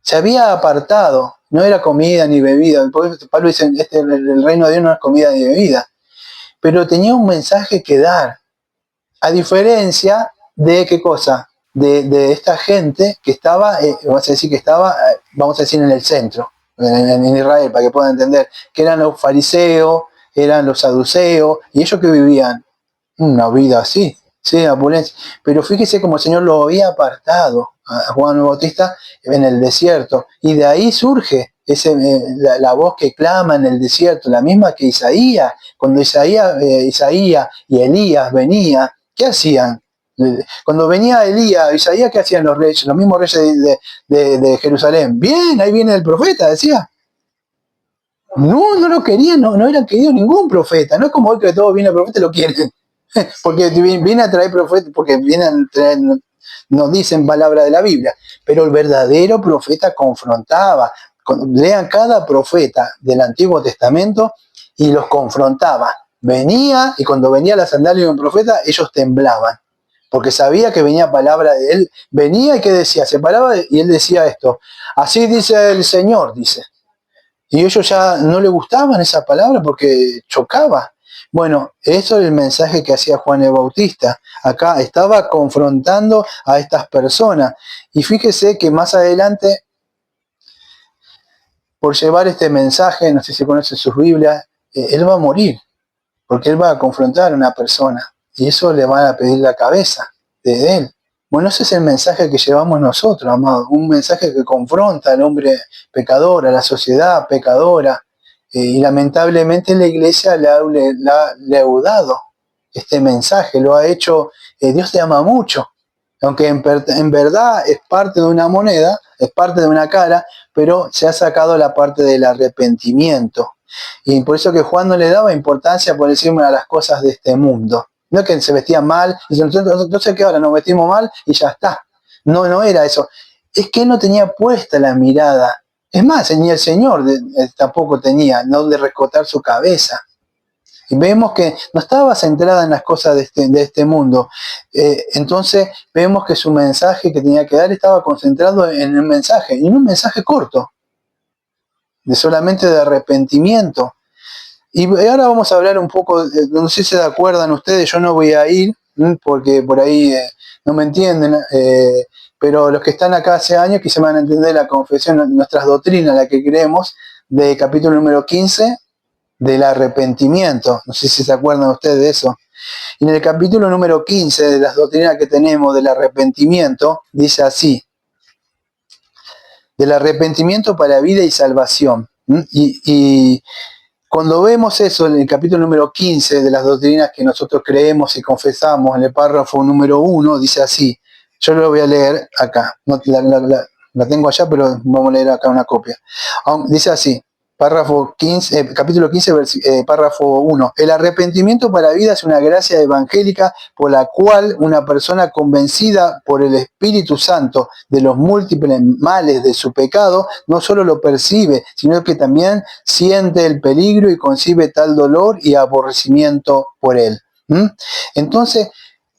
Se había apartado, no era comida ni bebida. Pablo dice, el reino de Dios no es comida ni bebida. Pero tenía un mensaje que dar. A diferencia de qué cosa, de esta gente que estaba, vamos a decir, en el centro, en Israel, para que puedan entender, que eran los fariseos, eran los saduceos, y ellos que vivían una vida así, sí, opulencia. Pero fíjese como el Señor lo había apartado a Juan el Bautista en el desierto, y de ahí surge la voz que clama en el desierto, la misma que Isaías, cuando Isaías y Elías venía, ¿qué hacían? Cuando venía Isaías, ¿qué hacían los reyes? Los mismos reyes de Jerusalén. Bien, ahí viene el profeta, decía. No lo querían, no era querido ningún profeta. No es como hoy que todo viene a profeta y lo quieren. Porque viene a traer profeta, porque viene a traer, nos dicen palabra de la Biblia. Pero el verdadero profeta confrontaba. Lean cada profeta del Antiguo Testamento y los confrontaba. Venía, y cuando venía la sandalia de un profeta, ellos temblaban. Porque sabía que venía palabra de él. Venía y ¿qué decía? Se paraba y él decía esto. Así dice el Señor, dice. Y ellos ya no le gustaban esa palabra porque chocaba. Bueno, eso es el mensaje que hacía Juan el Bautista. Acá estaba confrontando a estas personas. Y fíjese que más adelante, por llevar este mensaje, no sé si conoce sus Biblias, él va a morir, porque él va a confrontar a una persona. Y eso le van a pedir la cabeza de él. Bueno, ese es el mensaje que llevamos nosotros, amados. Un mensaje que confronta al hombre pecador, a la sociedad pecadora. Y lamentablemente la iglesia le ha leudado este mensaje, lo ha hecho, Dios te ama mucho, aunque en verdad es parte de una moneda, es parte de una cara, pero se ha sacado la parte del arrepentimiento. Y por eso que Juan no le daba importancia por encima a las cosas de este mundo. No es que se vestían mal, y entonces que ahora nos vestimos mal y ya está. No era eso. Es que no tenía puesta la mirada. Es más, ni el Señor tampoco tenía, no de rescotar su cabeza. Y vemos que no estaba centrada en las cosas de este mundo. Entonces vemos que su mensaje que tenía que dar estaba concentrado en el mensaje, y en un mensaje corto, de solamente de arrepentimiento. Y ahora vamos a hablar un poco, no sé si se acuerdan ustedes, yo no voy a ir, porque por ahí no me entienden, pero los que están acá hace años quizá van a entender la confesión, nuestras doctrinas, la que creemos, de capítulo número 15, del arrepentimiento. No sé si se acuerdan ustedes de eso. Y en el capítulo número 15 de las doctrinas que tenemos del arrepentimiento, dice así: del arrepentimiento para vida y salvación. Y cuando vemos eso en el capítulo número 15 de las doctrinas que nosotros creemos y confesamos, en el párrafo número 1, dice así. Yo lo voy a leer acá. No, la tengo allá, pero vamos a leer acá una copia. Dice así. Párrafo 15, capítulo 15, párrafo 1. El arrepentimiento para vida es una gracia evangélica por la cual una persona convencida por el Espíritu Santo de los múltiples males de su pecado no solo lo percibe, sino que también siente el peligro y concibe tal dolor y aborrecimiento por él. Entonces,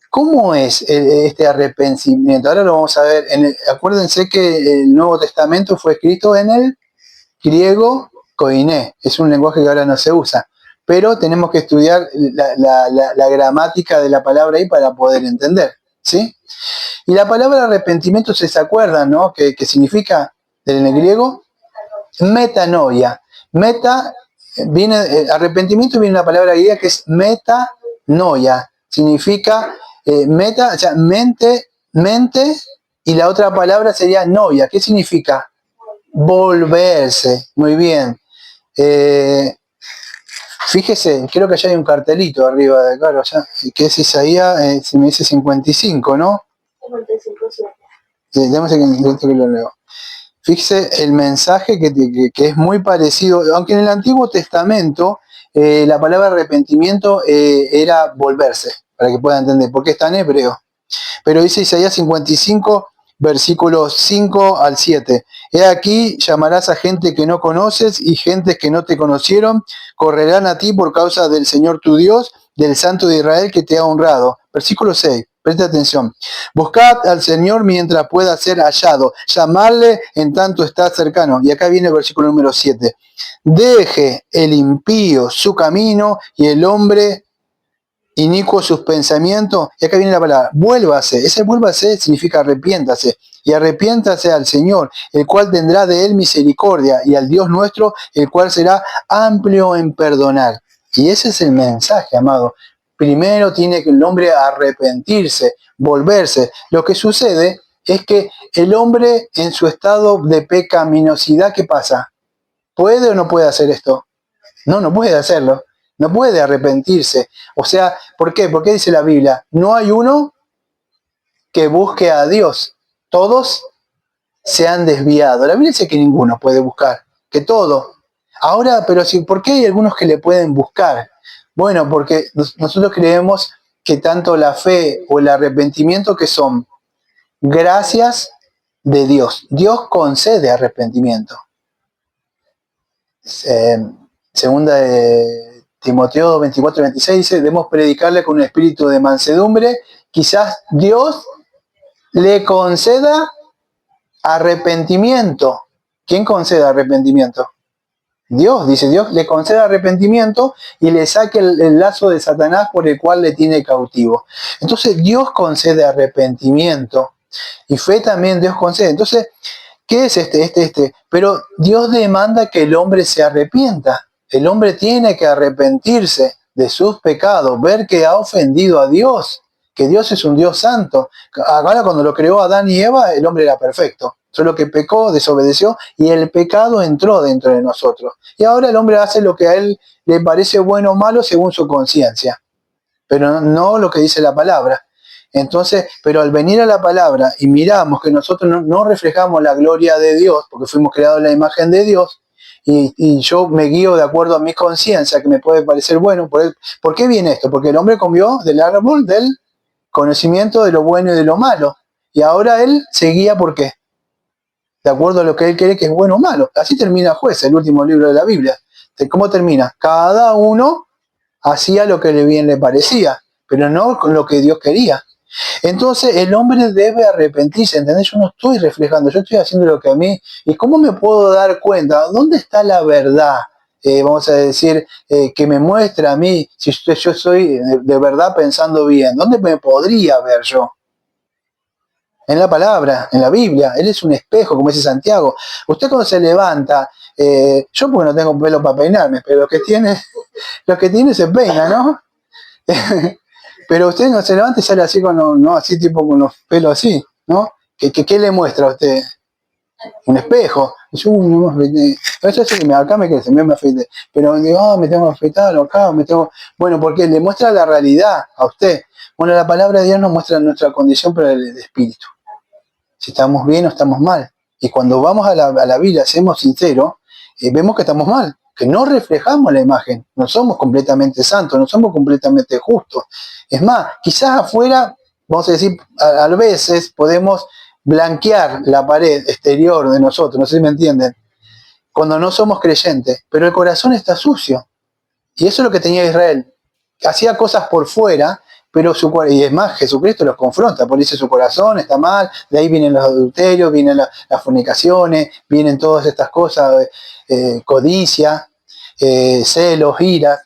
¿cómo es este arrepentimiento? Ahora lo vamos a ver. Acuérdense que el Nuevo Testamento fue escrito en el griego koiné, es un lenguaje que ahora no se usa, pero tenemos que estudiar la gramática de la palabra ahí para poder entender, ¿sí? Y la palabra arrepentimiento, ¿se acuerdan, no? Que significa en el griego metanoia. Arrepentimiento viene de una palabra griega que es metanoia, significa meta, o sea, mente, y la otra palabra sería noia. ¿Qué significa? Volverse. Muy bien. Fíjese, creo que allá hay un cartelito arriba de claro, allá, que es Isaías, si me dice 55, ¿no? 55, sí. Que lo leo. Fíjese el mensaje que es muy parecido, aunque en el Antiguo Testamento la palabra arrepentimiento era volverse, para que puedan entender, porque está en hebreo. Pero dice Isaías 55, versículos 5 al 7. He aquí, llamarás a gente que no conoces y gentes que no te conocieron, correrán a ti por causa del Señor tu Dios, del Santo de Israel que te ha honrado. Versículo 6. Presta atención. Buscad al Señor mientras pueda ser hallado. Llamarle en tanto está cercano. Y acá viene el versículo número 7. Deje el impío su camino y el hombre inicuo sus pensamientos. Y acá viene la palabra. Vuélvase. Ese vuélvase significa arrepiéntase. Y arrepiéntase al Señor, el cual tendrá de él misericordia, y al Dios nuestro, el cual será amplio en perdonar. Y ese es el mensaje, amado. Primero tiene que el hombre arrepentirse, volverse. Lo que sucede es que el hombre en su estado de pecaminosidad, ¿qué pasa? ¿Puede o no puede hacer esto? No puede hacerlo. No puede arrepentirse. O sea, ¿por qué? Porque dice la Biblia, no hay uno que busque a Dios. Todos se han desviado. La Biblia dice que ninguno puede buscar, que todo. Ahora, pero sí, ¿por qué hay algunos que le pueden buscar? Bueno, porque nosotros creemos que tanto la fe o el arrepentimiento que son gracias de Dios. Dios concede arrepentimiento. Eh, segunda de Timoteo 24-26 dice, debemos predicarle con un espíritu de mansedumbre. Quizás Dios le conceda arrepentimiento. ¿Quién concede arrepentimiento? Dios, dice Dios, le concede arrepentimiento y le saque el lazo de Satanás por el cual le tiene cautivo. Entonces Dios concede arrepentimiento y fe también Dios concede. Entonces, ¿qué es este? Pero Dios demanda que el hombre se arrepienta. El hombre tiene que arrepentirse de sus pecados, ver que ha ofendido a Dios, que Dios es un Dios santo. Ahora cuando lo creó Adán y Eva, el hombre era perfecto. Solo que pecó, desobedeció y el pecado entró dentro de nosotros. Y ahora el hombre hace lo que a él le parece bueno o malo según su conciencia, pero no lo que dice la palabra. Entonces, pero al venir a la palabra y miramos que nosotros no reflejamos la gloria de Dios, porque fuimos creados en la imagen de Dios, y yo me guío de acuerdo a mi conciencia, que me puede parecer bueno. ¿Por qué viene esto? Porque el hombre comió del árbol del conocimiento de lo bueno y de lo malo. Y ahora él se guía ¿por qué? De acuerdo a lo que él cree que es bueno o malo. Así termina Juez, el último libro de la Biblia. ¿Cómo termina? Cada uno hacía lo que bien le parecía, pero no con lo que Dios quería. Entonces el hombre debe arrepentirse, ¿entendés? Yo no estoy reflejando, yo estoy haciendo lo que a mí. ¿Y cómo me puedo dar cuenta? ¿Dónde está la verdad? Vamos a decir, que me muestra a mí si yo soy de verdad pensando bien. ¿Dónde me podría ver yo? En la palabra, en la Biblia. Él es un espejo, como dice Santiago. Usted cuando se levanta, yo porque no tengo pelo para peinarme, pero los que tiene se peina, ¿no? Pero usted no se levanta y sale así así tipo con los pelos así, ¿no? ¿Qué le muestra a usted? Un espejo. Y yo, no me afeité. Acá me crece, me afeité. Pero digo, me tengo que afeitar acá, Bueno, porque le muestra la realidad a usted. Bueno, la palabra de Dios nos muestra nuestra condición, pero el espíritu. Si estamos bien o estamos mal. Y cuando vamos a la Biblia, seamos sinceros, vemos que estamos mal, que no reflejamos la imagen, no somos completamente santos, no somos completamente justos. Es más, quizás afuera, vamos a decir, a veces podemos blanquear la pared exterior de nosotros, no sé si me entienden, cuando no somos creyentes, pero el corazón está sucio. Y eso es lo que tenía Israel. Hacía cosas por fuera, pero y es más, Jesucristo los confronta, porque dice su corazón está mal, de ahí vienen los adulterios, vienen las fornicaciones, vienen todas estas cosas, codicia, celos, ira,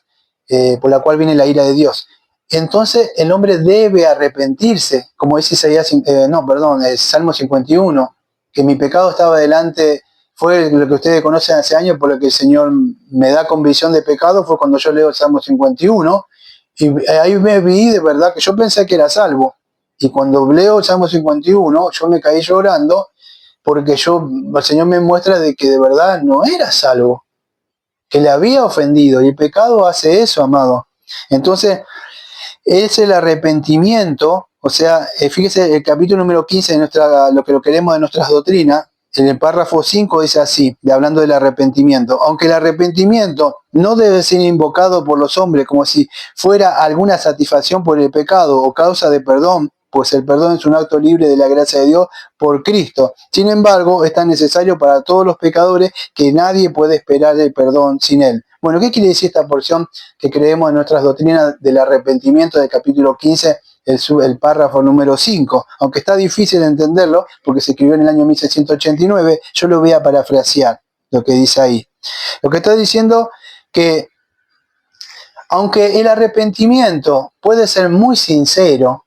por la cual viene la ira de Dios. Entonces el hombre debe arrepentirse, como dice Isaías, Salmo 51, que mi pecado estaba delante, fue lo que ustedes conocen hace años, por lo que el Señor me da convicción de pecado, fue cuando yo leo el Salmo 51, y ahí me vi de verdad que yo pensé que era salvo. Y cuando leo el Salmo 51, yo me caí llorando, porque el Señor me muestra de que de verdad no era salvo, que le había ofendido, y el pecado hace eso, amado. Entonces, es el arrepentimiento, o sea, fíjese el capítulo número 15 de lo que queremos de nuestras doctrinas, en el párrafo 5 dice así, hablando del arrepentimiento. Aunque el arrepentimiento no debe ser invocado por los hombres como si fuera alguna satisfacción por el pecado o causa de perdón, pues el perdón es un acto libre de la gracia de Dios por Cristo. Sin embargo, es tan necesario para todos los pecadores que nadie puede esperar el perdón sin él. Bueno, ¿qué quiere decir esta porción que creemos en nuestras doctrinas del arrepentimiento del capítulo 15? El párrafo número 5, aunque está difícil de entenderlo porque se escribió en el año 1689, yo lo voy a parafrasear, lo que dice ahí. Lo que está diciendo que aunque el arrepentimiento puede ser muy sincero,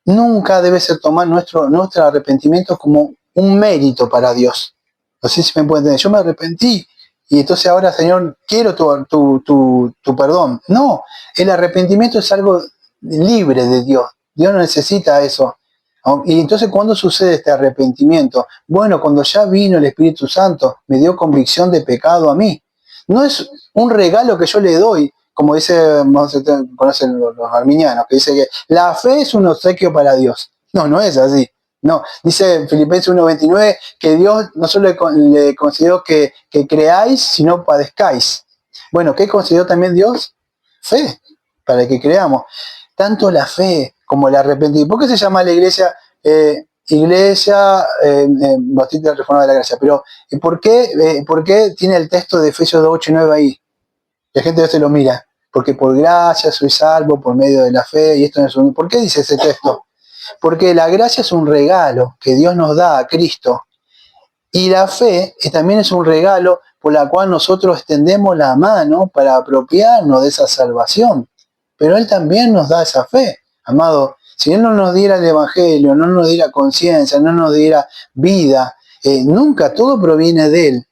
nunca debe ser tomar nuestro arrepentimiento como un mérito para Dios. No sé si me pueden entender. Yo me arrepentí y entonces ahora, Señor, quiero tu perdón. No, el arrepentimiento es algo libre de Dios. Dios no necesita eso. Y entonces, ¿cuándo sucede este arrepentimiento? Bueno, cuando ya vino el Espíritu Santo, me dio convicción de pecado a mí. No es un regalo que yo le doy, como conocen los arminianos, que dice que la fe es un obsequio para Dios. No, no es así. No, dice Filipenses 1:29 que Dios no solo le concedió que creáis, sino padezcáis. Bueno, ¿qué concedió también Dios? Fe, para que creamos. Tanto la fe como el arrepentimiento. ¿Por qué se llama la iglesia Bautista Reformada de la Gracia? Pero ¿por qué tiene el texto de Efesios 2:8 y 9 ahí? La gente no se lo mira. Porque por gracia soy salvo por medio de la fe, y esto no es un... ¿Por qué dice ese texto? Porque la gracia es un regalo que Dios nos da a Cristo. Y la fe también es un regalo por la cual nosotros extendemos la mano para apropiarnos de esa salvación. Pero Él también nos da esa fe. Amado, si Él no nos diera el Evangelio, no nos diera conciencia, no nos diera vida, nunca, todo proviene de Él.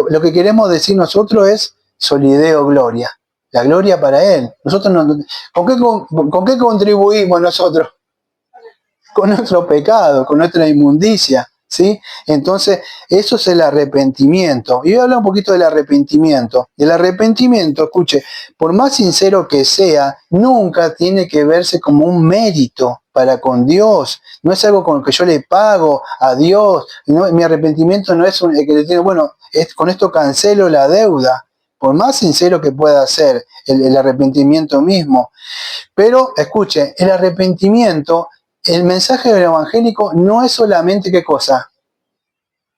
Lo que queremos decir nosotros es solideo gloria. La gloria para Él. Nosotros ¿con qué contribuimos nosotros? Con nuestro pecado, con nuestra inmundicia, ¿sí? Entonces, eso es el arrepentimiento. Y voy a hablar un poquito del arrepentimiento. El arrepentimiento, escuche, por más sincero que sea, nunca tiene que verse como un mérito para con Dios. No es algo con lo que yo le pago a Dios. No, mi arrepentimiento no es que le tiene, bueno, con esto cancelo la deuda. Por más sincero que pueda ser el arrepentimiento mismo. Pero, escuche, el arrepentimiento... El mensaje del evangélico no es solamente ¿qué cosa?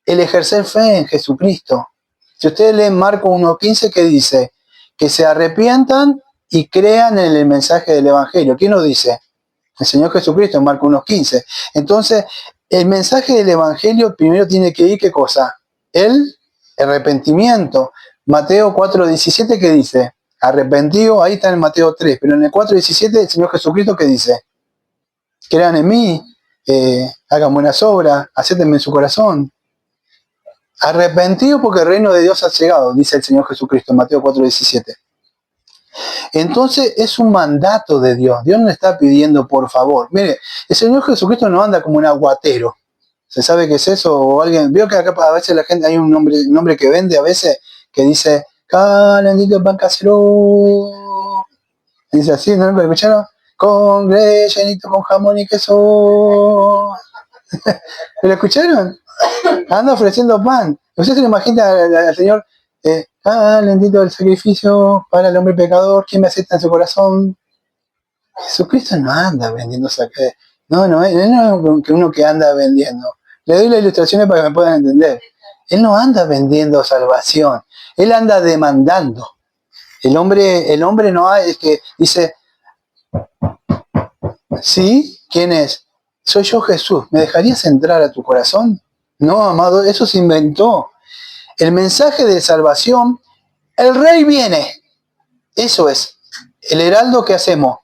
El ejercer fe en Jesucristo. Si ustedes leen Marcos 1:15, ¿qué dice? Que se arrepientan y crean en el mensaje del evangelio. ¿Quién lo dice? El Señor Jesucristo en Marcos 1:15. Entonces, el mensaje del evangelio primero tiene que ir ¿qué cosa? El arrepentimiento. Mateo 4:17, ¿qué dice? Arrepentido, ahí está en Mateo 3, pero en el 4:17 el Señor Jesucristo ¿qué dice? Crean en mí, hagan buenas obras, acéptenme en su corazón. Arrepentidos porque el reino de Dios ha llegado, dice el Señor Jesucristo en Mateo 4:17. Entonces es un mandato de Dios. Dios no está pidiendo por favor. Mire, el Señor Jesucristo no anda como un aguatero. ¿Se sabe qué es eso? O alguien, veo que acá a veces la gente, hay un nombre que vende a veces que dice, calentito pan casero. Dice así, ¿no lo escucharon? Con rellenito, con jamón y queso. ¿Me lo escucharon? Anda ofreciendo pan. ¿Usted se lo imagina al Señor? Calentito el sacrificio para el hombre pecador, ¿quién me acepta en su corazón? Jesucristo no anda vendiendo sacrificios. No es que uno que anda vendiendo. Le doy las ilustraciones para que me puedan entender. Él no anda vendiendo salvación. Él anda demandando. El hombre no es que dice, ¿sí? ¿Quién es? Soy yo, Jesús. ¿Me dejarías entrar a tu corazón? No, amado, eso se inventó. El mensaje de salvación, el rey viene. Eso es. El heraldo, ¿qué hacemos?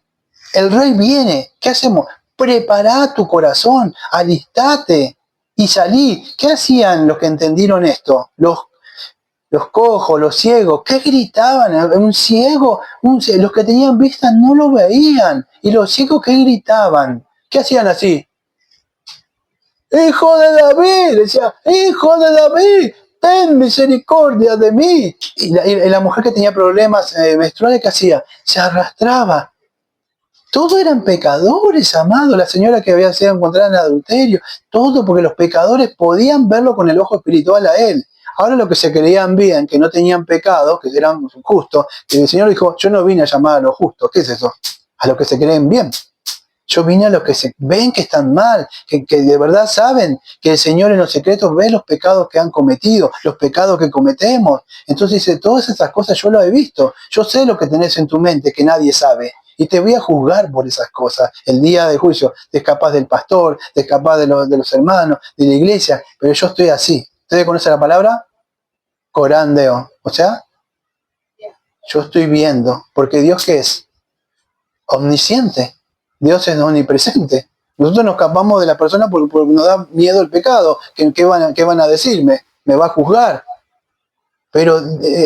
El rey viene. ¿Qué hacemos? Prepara tu corazón, alistate y salí. ¿Qué hacían los que entendieron esto? Los cojos, los ciegos, ¿qué gritaban? Un ciego, los que tenían vista no lo veían. Y los ciegos, ¿qué gritaban? ¿Qué hacían así? ¡Hijo de David! Decía, ¡Hijo de David! ¡Ten misericordia de mí! Y la mujer que tenía problemas menstruales, ¿qué hacía? Se arrastraba. Todos eran pecadores, amado. La señora que había sido encontrada en adulterio. Todo porque los pecadores podían verlo con el ojo espiritual a él. Ahora los que se creían bien, que no tenían pecado, que eran justos, y el Señor dijo, yo no vine a llamar a los justos. ¿Qué es eso? A los que se creen bien. Yo vine a los que se ven que están mal, que de verdad saben que el Señor en los secretos ve los pecados que han cometido, los pecados que cometemos. Entonces dice, todas esas cosas yo lo he visto. Yo sé lo que tenés en tu mente que nadie sabe. Y te voy a juzgar por esas cosas. El día del juicio, te escapás del pastor, te escapás de los hermanos, de la iglesia, pero yo estoy así. ¿Ustedes conocen la palabra? Corandeo. O sea, yo estoy viendo. Porque Dios, ¿qué es? Omnisciente. Dios es omnipresente. Nosotros nos escapamos de la persona porque nos da miedo el pecado. ¿Qué van a decirme? ¿Me va a juzgar? Pero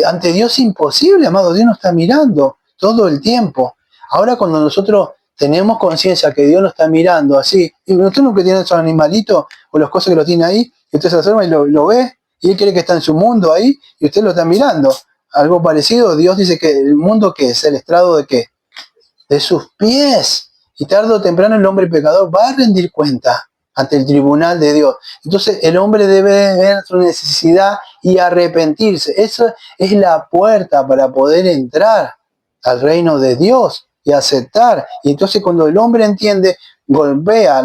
ante Dios es imposible, amado. Dios nos está mirando todo el tiempo. Ahora cuando nosotros tenemos conciencia que Dios nos está mirando así, y usted no que tiene esos animalitos o las cosas que lo tiene ahí, y usted se acerca y lo ve, y él cree que está en su mundo ahí, y usted lo está mirando. Algo parecido, Dios dice que el mundo, ¿qué es? ¿El estrado de qué? De sus pies. Y tarde o temprano el hombre pecador va a rendir cuenta ante el tribunal de Dios. Entonces el hombre debe ver su necesidad y arrepentirse. Esa es la puerta para poder entrar al reino de Dios y aceptar. Y entonces cuando el hombre entiende, golpea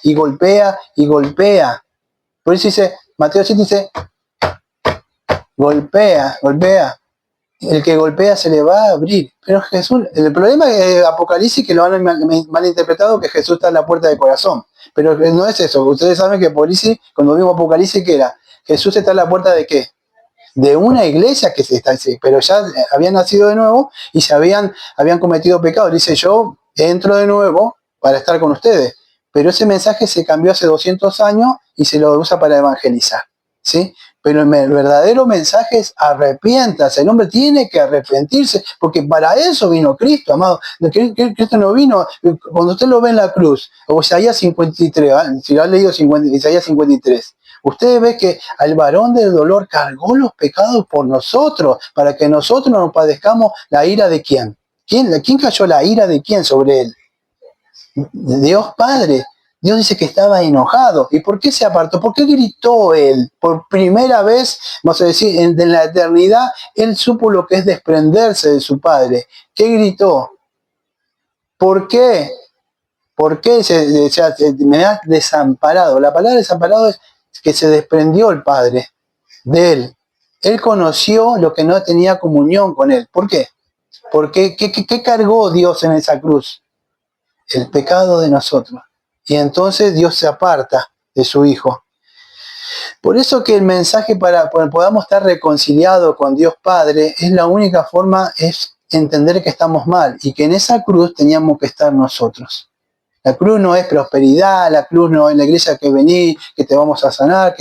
y golpea y golpea. Por eso dice, Mateo 7 dice, golpea. El que golpea se le va a abrir. Pero Jesús, el problema de Apocalipsis que lo han malinterpretado, que Jesús está en la puerta del corazón. Pero no es eso. Ustedes saben que Apocalipsis, cuando vimos Apocalipsis, ¿qué era? Jesús está en la puerta de ¿qué? De una iglesia que se está, pero ya habían nacido de nuevo y habían cometido pecado. Dice, yo entro de nuevo para estar con ustedes. Pero ese mensaje se cambió hace 200 años y se lo usa para evangelizar. ¿Sí? Pero el verdadero mensaje es arrepiéntase. El hombre tiene que arrepentirse, porque para eso vino Cristo, amado. Cristo no vino, cuando usted lo ve en la cruz, o Isaías 53, si lo ha leído Isaías 53, usted ve que al varón del dolor cargó los pecados por nosotros, para que nosotros no padezcamos la ira de ¿quién? ¿Quién cayó la ira de quién sobre él? Dios Padre. Dios dice que estaba enojado. ¿Y por qué se apartó? ¿Por qué gritó él? Por primera vez, vamos a decir, en la eternidad, él supo lo que es desprenderse de su Padre. ¿Qué gritó? ¿Por qué? ¿Por qué me has desamparado? La palabra desamparado es que se desprendió el Padre de él. Él conoció lo que no tenía comunión con él. ¿Por qué? Porque ¿qué cargó Dios en esa cruz? El pecado de nosotros. Y entonces Dios se aparta de su Hijo. Por eso que el mensaje para que podamos estar reconciliados con Dios Padre, es la única forma, es entender que estamos mal y que en esa cruz teníamos que estar nosotros. La cruz no es prosperidad, la cruz no es la iglesia que venís, que te vamos a sanar,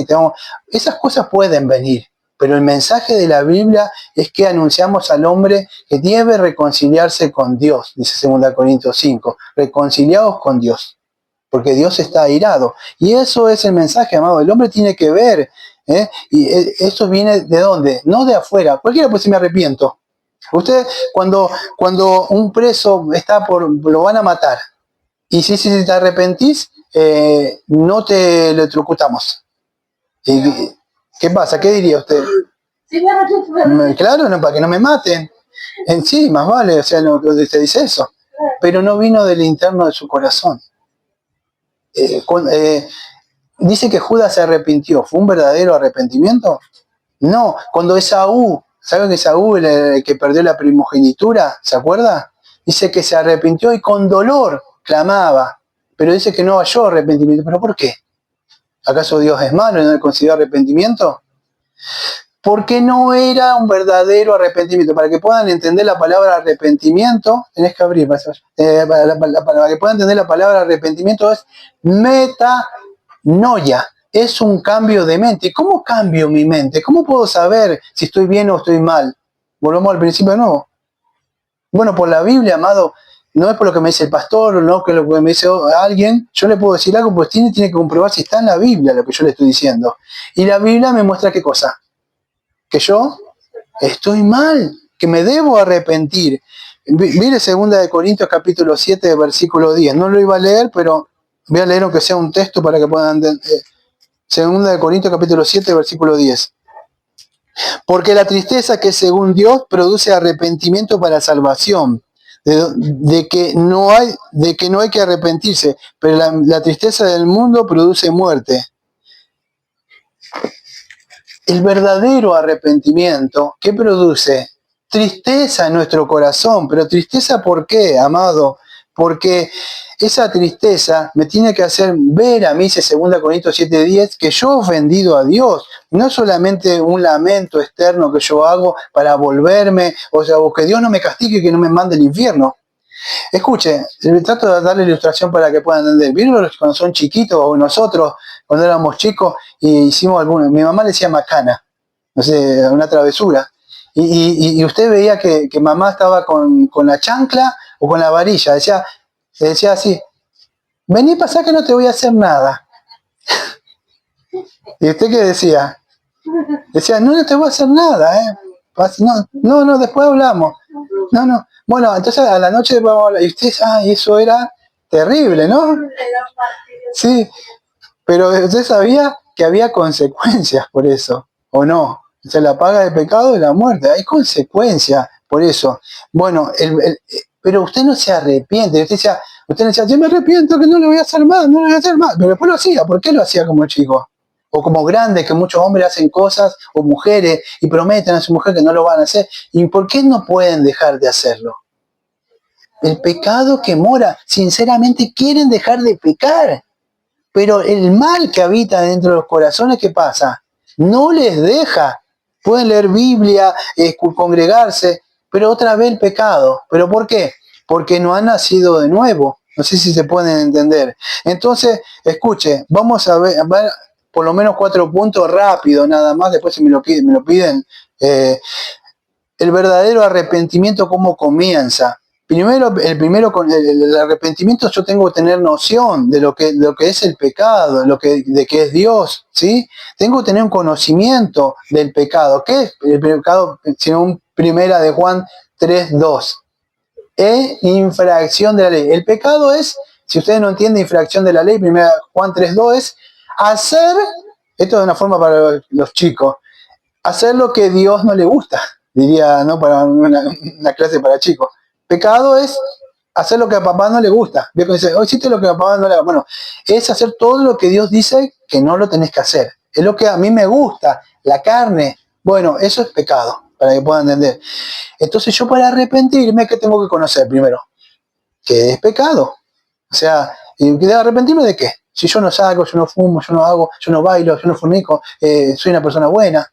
esas cosas pueden venir. Pero el mensaje de la Biblia es que anunciamos al hombre que debe reconciliarse con Dios, dice 2 Corintios 5, reconciliados con Dios. Porque Dios está airado. Y eso es el mensaje, amado. El hombre tiene que ver. Y eso viene ¿de dónde? No de afuera. Cualquiera puede decir, me arrepiento. Usted, cuando un preso lo van a matar, y si te arrepentís, no te electrocutamos. ¿Qué pasa? ¿Qué diría usted? Claro, no, para que no me maten. En sí, más vale, o sea, no, te dice eso. Pero no vino del interno de su corazón. Dice que Judas se arrepintió. ¿Fue un verdadero arrepentimiento? No. Cuando Esaú, ¿saben que Esaú, el que perdió la primogenitura, ¿se acuerda? Dice que se arrepintió y con dolor clamaba. Pero dice que no halló arrepentimiento. ¿Pero por qué? ¿Acaso Dios es malo y no le concedió arrepentimiento? Porque no era un verdadero arrepentimiento. Para que puedan entender la palabra arrepentimiento, tenés que abrir, para que puedan entender la palabra arrepentimiento es metanoia, es un cambio de mente. ¿Cómo cambio mi mente? ¿Cómo puedo saber si estoy bien o estoy mal? Volvemos al principio de nuevo. Bueno, por la Biblia, amado, no es por lo que me dice el pastor, no que lo que me dice alguien, yo le puedo decir algo, pues tiene que comprobar si está en la Biblia lo que yo le estoy diciendo. Y la Biblia me muestra qué cosa. Que yo estoy mal, que me debo arrepentir. Mire 2 Corintios capítulo 7, versículo 10. No lo iba a leer, pero voy a leer aunque sea un texto para que puedan entender. 2 Corintios capítulo 7, versículo 10. Porque la tristeza que según Dios produce arrepentimiento para salvación, de que no hay que arrepentirse, pero la tristeza del mundo produce muerte. El verdadero arrepentimiento, ¿qué produce? Tristeza en nuestro corazón. ¿Pero tristeza por qué, amado? Porque esa tristeza me tiene que hacer ver a mí, dice 2 Corintios 7:10, que yo he ofendido a Dios. No solamente un lamento externo que yo hago para volverme, o que Dios no me castigue y que no me mande al infierno. Escuche, trato de darle ilustración para que puedan entender. ¿Vieron cuando son chiquitos o nosotros, cuando éramos chicos, y hicimos alguna? Mi mamá le decía macana, no sé, una travesura. Y usted veía que mamá estaba con la chancla o con la varilla. Decía así, vení, pasá que no te voy a hacer nada. ¿Y usted qué decía? Decía, no te voy a hacer nada, ¿eh? No, después hablamos. No. Bueno, entonces a la noche vamos a hablar. Y usted, eso era terrible, ¿no? Sí, pero usted sabía que había consecuencias por eso, ¿o no? O sea, la paga del pecado es la muerte, hay consecuencias por eso. Bueno, pero usted no se arrepiente, usted decía, yo me arrepiento que no lo voy a hacer más, no lo voy a hacer más, pero después lo hacía, ¿por qué lo hacía como chico? O como grande, que muchos hombres hacen cosas, o mujeres, y prometen a su mujer que no lo van a hacer, ¿y por qué no pueden dejar de hacerlo? El pecado que mora, sinceramente quieren dejar de pecar. Pero el mal que habita dentro de los corazones, ¿qué pasa? No les deja. Pueden leer Biblia, congregarse, pero otra vez el pecado. ¿Pero por qué? Porque no han nacido de nuevo. No sé si se pueden entender. Entonces, escuche, vamos a ver por lo menos 4 puntos rápido, nada más, después si me lo piden. El verdadero arrepentimiento, ¿cómo comienza? Primero, con el arrepentimiento yo tengo que tener noción de lo que es el pecado, de que es Dios, ¿sí? Tengo que tener un conocimiento del pecado. ¿Qué es el pecado? Según primera de Juan 3:2. Es infracción de la ley. El pecado es, si ustedes no entienden infracción de la ley, primera Juan 3:2 es hacer, esto es una forma para los chicos, hacer lo que Dios no le gusta, diría, ¿no? Para una clase para chicos. Pecado es hacer lo que a papá no le gusta. Dios dice, hoy hiciste lo que a papá no le gusta. Bueno, es hacer todo lo que Dios dice que no lo tenés que hacer. Es lo que a mí me gusta, la carne. Bueno, eso es pecado, para que puedan entender. Entonces yo para arrepentirme, ¿qué tengo que conocer primero? Que es pecado. O sea, ¿y de arrepentirme de qué? Si yo no salgo, yo no fumo, yo no hago, yo no bailo, yo no fornico, soy una persona buena.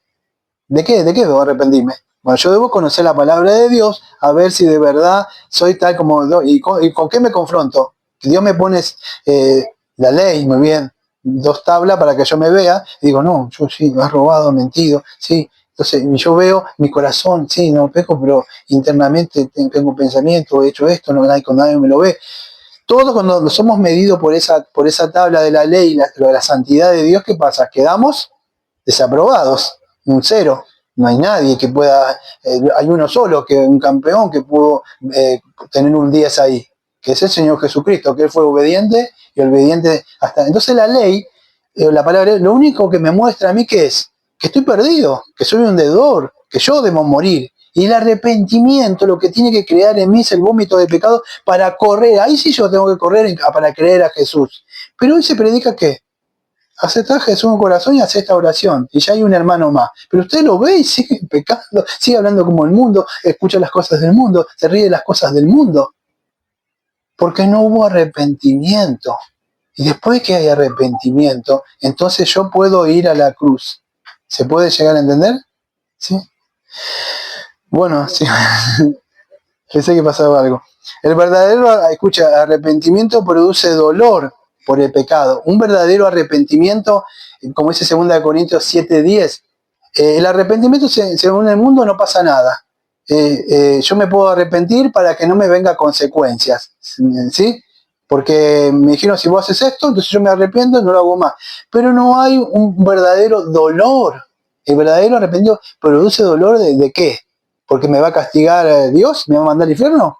¿De qué? ¿De qué debo arrepentirme? Bueno, yo debo conocer la palabra de Dios, a ver si de verdad soy tal como... ¿Y con qué me confronto? Dios me pone la ley, muy bien, 2 tablas para que yo me vea, y digo, no, yo sí, me has robado, mentido, sí. Entonces yo veo mi corazón, sí, no peco, pero internamente tengo pensamiento, he hecho esto, no nadie, con nadie me lo ve. Todos cuando somos medidos por esa tabla de la ley, la santidad de Dios, ¿qué pasa? Quedamos desaprobados, un 0. No hay nadie que pueda, hay uno solo, un campeón que pudo tener un 10 ahí, que es el Señor Jesucristo, que Él fue obediente y obediente hasta... Entonces la ley, la palabra, lo único que me muestra a mí que es, que estoy perdido, que soy un deudor, que yo debo morir. Y el arrepentimiento lo que tiene que crear en mí es el vómito de pecado para correr. Ahí sí yo tengo que correr para creer a Jesús. Pero hoy se predica que aceptar a Jesús en el corazón y hacer esta oración. Y ya hay un hermano más. Pero usted lo ve y sigue pecando, sigue hablando como el mundo, escucha las cosas del mundo, se ríe de las cosas del mundo. Porque no hubo arrepentimiento. Y después que hay arrepentimiento, entonces yo puedo ir a la cruz. ¿Se puede llegar a entender? ¿Sí? Bueno, sí. Pensé que pasaba algo. El verdadero, escucha, arrepentimiento produce dolor por el pecado. Un verdadero arrepentimiento, como dice 2 Corintios 7:10, el arrepentimiento según el mundo no pasa nada. Yo me puedo arrepentir para que no me venga consecuencias, ¿sí? Porque me dijeron, si vos haces esto, entonces yo me arrepiento y no lo hago más. Pero no hay un verdadero dolor. El verdadero arrepentimiento produce dolor ¿de qué? ¿Porque me va a castigar Dios? ¿Me va a mandar al infierno?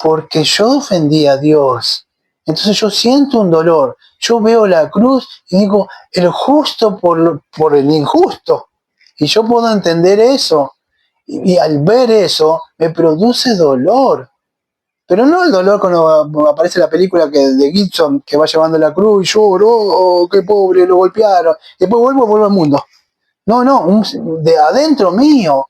Porque yo ofendí a Dios. Entonces yo siento un dolor. Yo veo la cruz y digo, el justo por el injusto. Y yo puedo entender eso. Y al ver eso, me produce dolor. Pero no el dolor cuando aparece la película de Gibson que va llevando la cruz y lloro, oh, qué pobre, lo golpearon. Después vuelvo al mundo. No, de adentro mío,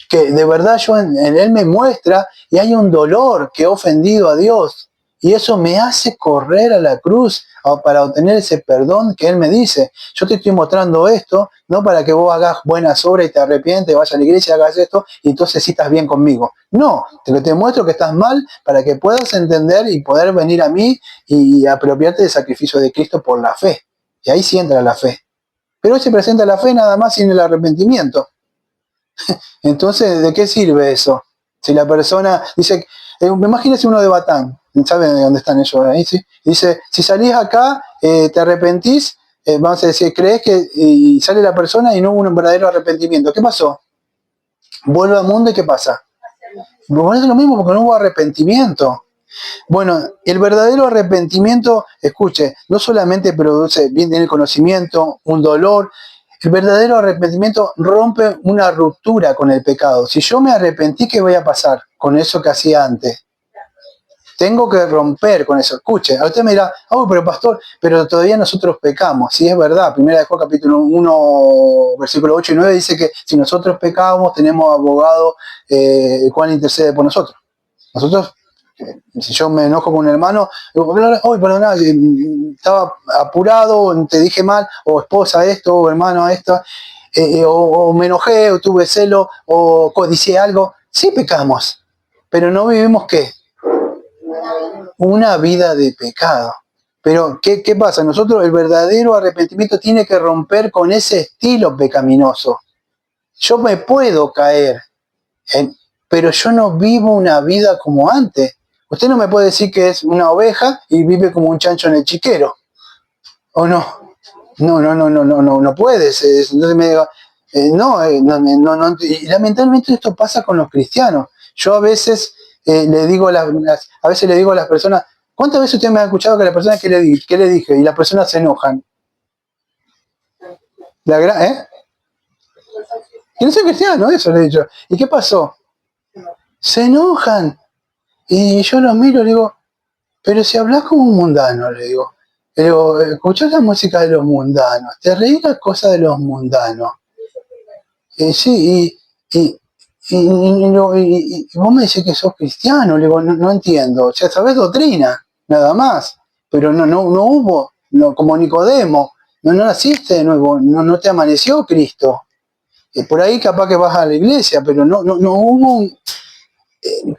que de verdad yo en él me muestra y hay un dolor que he ofendido a Dios. Y eso me hace correr a la cruz para obtener ese perdón que Él me dice. Yo te estoy mostrando esto, no para que vos hagas buenas obras y te arrepientes, vayas a la iglesia, hagas esto y entonces sí estás bien conmigo. No, te muestro que estás mal para que puedas entender y poder venir a mí y apropiarte del sacrificio de Cristo por la fe. Y ahí sí entra la fe. Pero hoy se presenta la fe nada más sin el arrepentimiento. Entonces, ¿de qué sirve eso? Si la persona dice, imagínese uno de Batán, ¿saben de dónde están ellos ahí? ¿Sí? Dice, si salís acá, te arrepentís, vamos a decir, crees que y sale la persona y no hubo un verdadero arrepentimiento. ¿Qué pasó? Vuelve al mundo y ¿qué pasa? Bueno, es lo mismo porque no hubo arrepentimiento. Bueno, el verdadero arrepentimiento, escuche, no solamente produce bien el conocimiento, un dolor, el verdadero arrepentimiento rompe una ruptura con el pecado. Si yo me arrepentí, ¿qué voy a pasar con eso que hacía antes? Tengo que romper con eso. Escuche, a usted me dirá, oh, pero pastor, pero todavía nosotros pecamos. Sí, es verdad. Primera de Juan capítulo 1, versículo 8 y 9 dice que si nosotros pecamos, tenemos abogado, el cual intercede por nosotros. Nosotros, si yo me enojo con un hermano, digo, oh, perdona, estaba apurado, te dije mal, o esposa esto, o hermano esto, o me enojé, o tuve celo, o codicié algo. Sí pecamos, pero no vivimos ¿qué? Una vida de pecado. Pero, ¿qué pasa? Nosotros el verdadero arrepentimiento tiene que romper con ese estilo pecaminoso. Yo me puedo caer, pero yo no vivo una vida como antes. Usted no me puede decir que es una oveja y vive como un chancho en el chiquero. ¿O no? No puedes. Entonces me diga, y lamentablemente esto pasa con los cristianos. Yo a veces le digo a veces le digo a las personas, ¿cuántas veces usted me ha escuchado que la persona que le dije? Y las personas se enojan. ¿Eh? Y no soy cristiano, eso le he dicho. ¿Y qué pasó? Se enojan. Y yo los miro y digo, pero si hablas como un mundano, le digo. Le digo, escuchás la música de los mundanos, te reís las cosas de los mundanos. Sí, y vos me decís que sos cristiano, le digo, no entiendo. O sea, sabés doctrina, nada más. Pero no hubo, como Nicodemo, no naciste de nuevo, no te amaneció Cristo. Por ahí capaz que vas a la iglesia, pero no hubo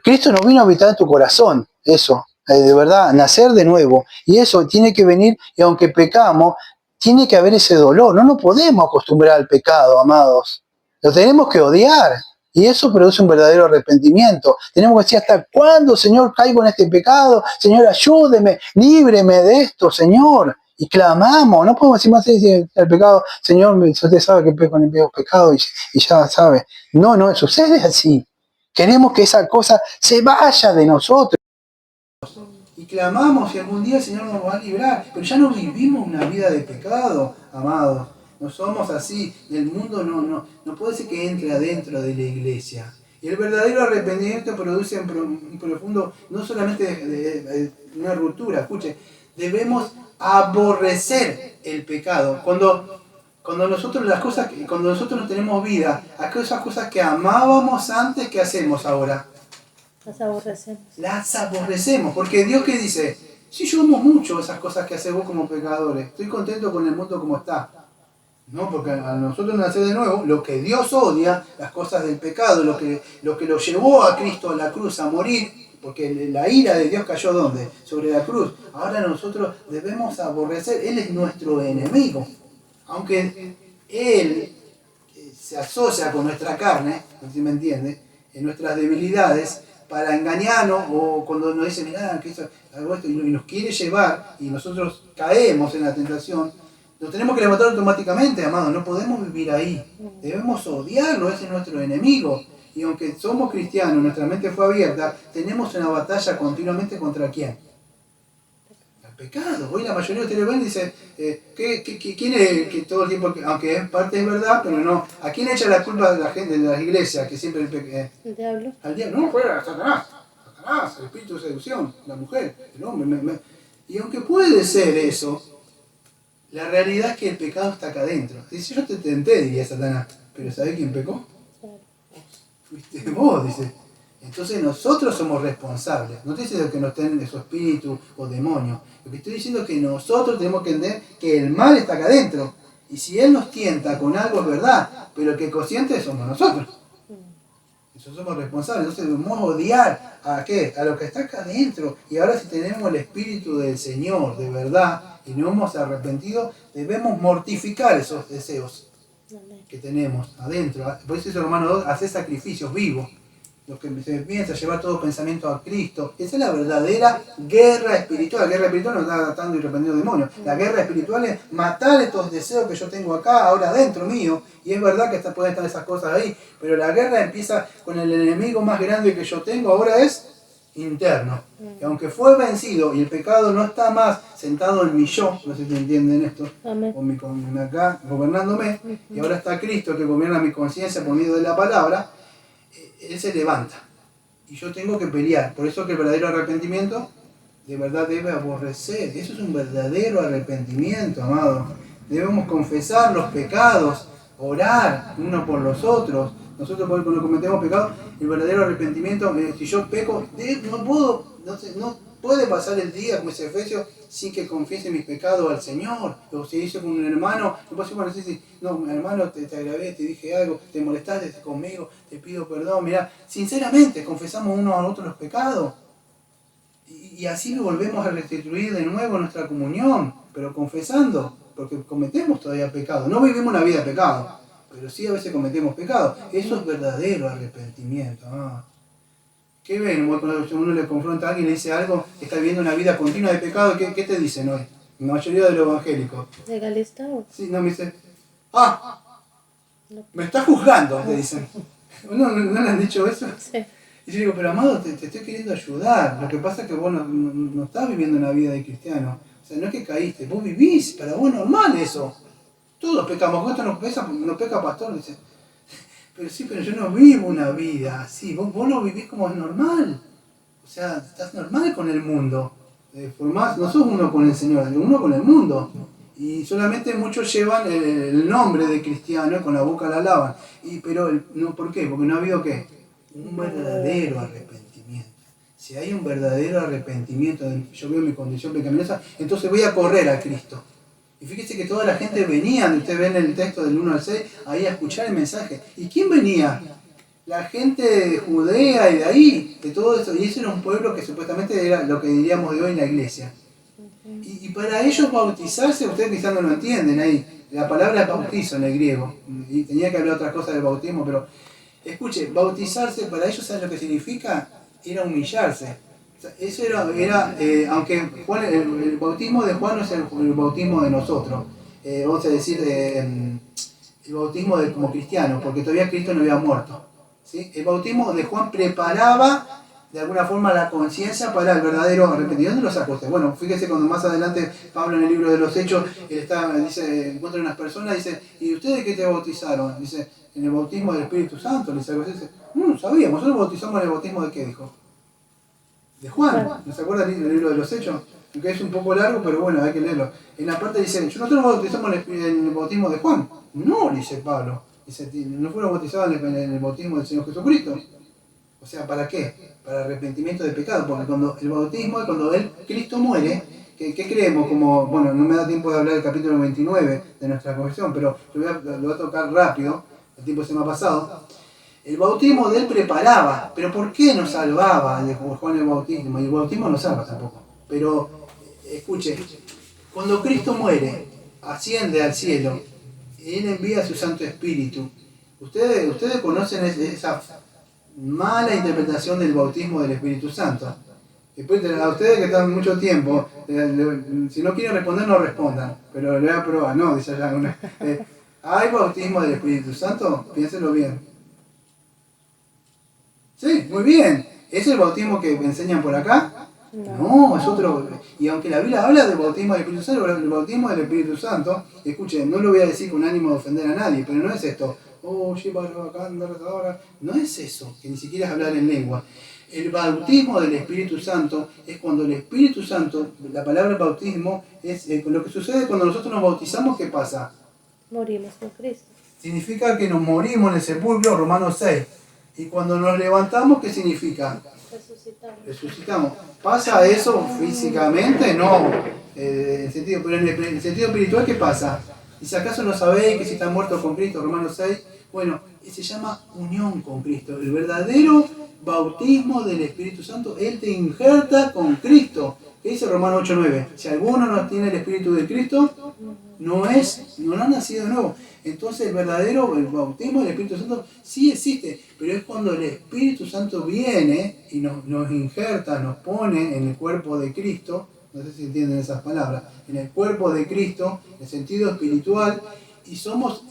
Cristo no vino a habitar en tu corazón, eso, de verdad, nacer de nuevo. Y eso tiene que venir, y aunque pecamos, tiene que haber ese dolor. No nos podemos acostumbrar al pecado, amados. Lo tenemos que odiar. Y eso produce un verdadero arrepentimiento. Tenemos que decir, ¿hasta cuándo, Señor, caigo en este pecado? Señor, ayúdeme, líbreme de esto, Señor. Y clamamos, no podemos decir más el pecado, Señor, usted sabe que peco en el pecado y ya sabe. No, sucede así. Queremos que esa cosa se vaya de nosotros. Y clamamos y algún día el Señor nos va a librar. Pero ya no vivimos una vida de pecado, amados. No somos así. El mundo no puede ser que entre adentro de la iglesia. Y el verdadero arrepentimiento produce un profundo, no solamente una ruptura, escuche, debemos aborrecer el pecado. Cuando nosotros no tenemos vida, aquellas cosas que amábamos antes, ¿qué hacemos ahora? Las aborrecemos, porque Dios ¿qué dice? Si yo amo mucho esas cosas que haces vos como pecadores, estoy contento con el mundo como está. No, porque a nosotros nacer de nuevo, lo que Dios odia, las cosas del pecado, lo que lo llevó a Cristo a la cruz a morir, porque la ira de Dios cayó ¿dónde? Sobre la cruz. Ahora nosotros debemos aborrecer, Él es nuestro enemigo. Aunque Él se asocia con nuestra carne, no sé si me entiende, en nuestras debilidades, para engañarnos, o cuando nos dice, mirá, que eso, algo esto, y nos quiere llevar, y nosotros caemos en la tentación, nos tenemos que levantar automáticamente, amados, no podemos vivir ahí. Debemos odiarlo, ese es nuestro enemigo. Y aunque somos cristianos, nuestra mente fue abierta, tenemos una batalla continuamente contra ¿quién? Pecado. Hoy la mayoría de ustedes ven y dicen, ¿quién es el que todo el tiempo, aunque en parte es verdad, pero no, ¿a quién echa la culpa de la gente, de las iglesias, que siempre el diablo? Al diablo, no, fuera a Satanás, el espíritu de seducción, la mujer, el hombre. Y aunque puede ser eso, la realidad es que el pecado está acá adentro. Dice, yo te tenté, diría Satanás, pero ¿sabés quién pecó? Fuiste vos, dice. Entonces nosotros somos responsables. No estoy diciendo que nos estén su espíritu o demonio. Lo que estoy diciendo es que nosotros tenemos que entender que el mal está acá adentro. Y si Él nos tienta con algo es verdad, pero el que consciente somos nosotros. Nosotros somos responsables. Entonces debemos odiar ¿a qué? A lo que está acá adentro. Y ahora si tenemos el espíritu del Señor de verdad y no hemos arrepentido, debemos mortificar esos deseos que tenemos adentro. Por eso dice Romanos 2, hacer sacrificios vivos. Lo que se piensa, llevar todo pensamiento a Cristo. Esa es la verdadera guerra espiritual. La guerra espiritual no está tratando y reprendiendo demonios. La guerra espiritual es matar estos deseos que yo tengo acá, ahora dentro mío. Y es verdad que pueden estar esas cosas ahí. Pero la guerra empieza con el enemigo más grande que yo tengo. Ahora es interno. Que aunque fue vencido y el pecado no está más sentado en mi yo, no sé si entienden esto, con acá gobernándome, y ahora está Cristo que gobierna mi conciencia por medio de la palabra, Él se levanta. Y yo tengo que pelear. Por eso que el verdadero arrepentimiento de verdad debe aborrecer. Eso es un verdadero arrepentimiento, amado. Debemos confesar los pecados, orar unos por los otros. Nosotros cuando cometemos pecados, el verdadero arrepentimiento, si yo peco, no puede pasar el día, como dice Efesios, sin que confiese mis pecados al Señor. O si hice con un hermano, no puedo decir, bueno, sí, no, hermano, te agravé, te dije algo, te molestaste conmigo, te pido perdón. Mirá, sinceramente, confesamos unos a otros los pecados. Y así volvemos a restituir de nuevo nuestra comunión, pero confesando, porque cometemos todavía pecado. No vivimos una vida de pecado, pero sí a veces cometemos pecado. Eso es verdadero arrepentimiento. ¿Qué ven? Cuando uno le confronta a alguien y le dice algo, está viviendo una vida continua de pecado, ¿qué te dicen hoy? La mayoría de los evangélicos. ¿Legalista o? Sí, no, me dicen, me está juzgando, te dicen. ¿No le han dicho eso? Sí. Y yo digo, pero amado, te estoy queriendo ayudar. Lo que pasa es que vos no estás viviendo una vida de cristiano. O sea, no es que caíste, vos vivís, para vos normal eso. Todos pecamos, esto no peca pastor, dice. Pero sí, pero yo no vivo una vida así, vos no vivís como es normal. O sea, estás normal con el mundo. No sos uno con el Señor, uno con el mundo. Y solamente muchos llevan el nombre de cristiano, con la boca la alaban. Pero, ¿por qué? Porque no ha habido ¿qué? Un verdadero arrepentimiento. Si hay un verdadero arrepentimiento, yo veo mi condición pecaminosa, entonces voy a correr a Cristo. Y fíjese que toda la gente venía, ustedes ven el texto del 1 al 6, ahí a escuchar el mensaje. ¿Y quién venía? La gente de Judea y de ahí, de todo eso. Y ese era un pueblo que supuestamente era lo que diríamos de hoy la iglesia. Y para ellos bautizarse, ustedes quizás no lo entienden ahí. La palabra es bautizo en el griego. Y tenía que hablar otras cosas del bautismo, pero escuche, bautizarse para ellos, ¿sabes lo que significa? Era humillarse. O sea, eso era aunque Juan, el bautismo de Juan no es el bautismo de nosotros. Vamos a decir, el bautismo como cristiano, porque todavía Cristo no había muerto. ¿Sí? El bautismo de Juan preparaba de alguna forma la conciencia para el verdadero arrepentimiento. ¿Dónde lo sacó usted? Bueno, fíjese cuando más adelante Pablo en el libro de los Hechos, dice, encuentra unas personas, dice, ¿y ustedes qué te bautizaron? Dice, en el bautismo del Espíritu Santo. Le dice, no sabíamos, nosotros bautizamos en el bautismo de qué, dijo. De Juan. ¿No se acuerdan del libro de los Hechos? Aunque es un poco largo, pero bueno, hay que leerlo. En la parte dice, nosotros bautizamos en el bautismo de Juan. No, dice Pablo. Dice, no fueron bautizados en el bautismo del Señor Jesucristo. O sea, ¿para qué? Para arrepentimiento de pecado. Porque cuando el bautismo es cuando Cristo muere, ¿qué creemos? Como, bueno, no me da tiempo de hablar del capítulo 29 de nuestra confesión, pero lo voy a tocar rápido, el tiempo se me ha pasado. El bautismo de él preparaba, pero ¿por qué no salvaba como Juan el bautismo? Y el bautismo no salva tampoco. Pero, escuche, cuando Cristo muere, asciende al cielo, Él envía su Santo Espíritu. Ustedes conocen esa mala interpretación del bautismo del Espíritu Santo. Después, a ustedes que están mucho tiempo, si no quieren responder, no respondan. Pero le voy a probar, no, dice allá una. ¿Hay bautismo del Espíritu Santo? Piénsenlo bien. Sí, muy bien. ¿Es el bautismo que me enseñan por acá? No, es otro. Y aunque la Biblia habla del bautismo del Espíritu Santo, el bautismo del Espíritu Santo, escuchen, no lo voy a decir con ánimo de ofender a nadie, pero no es esto. No es eso, que ni siquiera es hablar en lengua. El bautismo del Espíritu Santo es cuando el Espíritu Santo, la palabra bautismo, es lo que sucede cuando nosotros nos bautizamos, ¿qué pasa? Morimos con Cristo. Significa que nos morimos en el sepulcro, Romanos 6. Y cuando nos levantamos, ¿qué significa? Resucitamos. ¿Pasa eso físicamente? No. Pero en el sentido espiritual, ¿qué pasa? Y si acaso no sabéis que si están muertos con Cristo, Romanos 6, bueno, se llama unión con Cristo. El verdadero bautismo del Espíritu Santo, Él te injerta con Cristo. ¿Qué dice Romanos 8:9? Si alguno no tiene el Espíritu de Cristo, no ha nacido de nuevo. Entonces el bautismo del Espíritu Santo sí existe, pero es cuando el Espíritu Santo viene y nos injerta, nos pone en el cuerpo de Cristo. No sé si entienden esas palabras, en el cuerpo de Cristo, en el sentido espiritual, y somos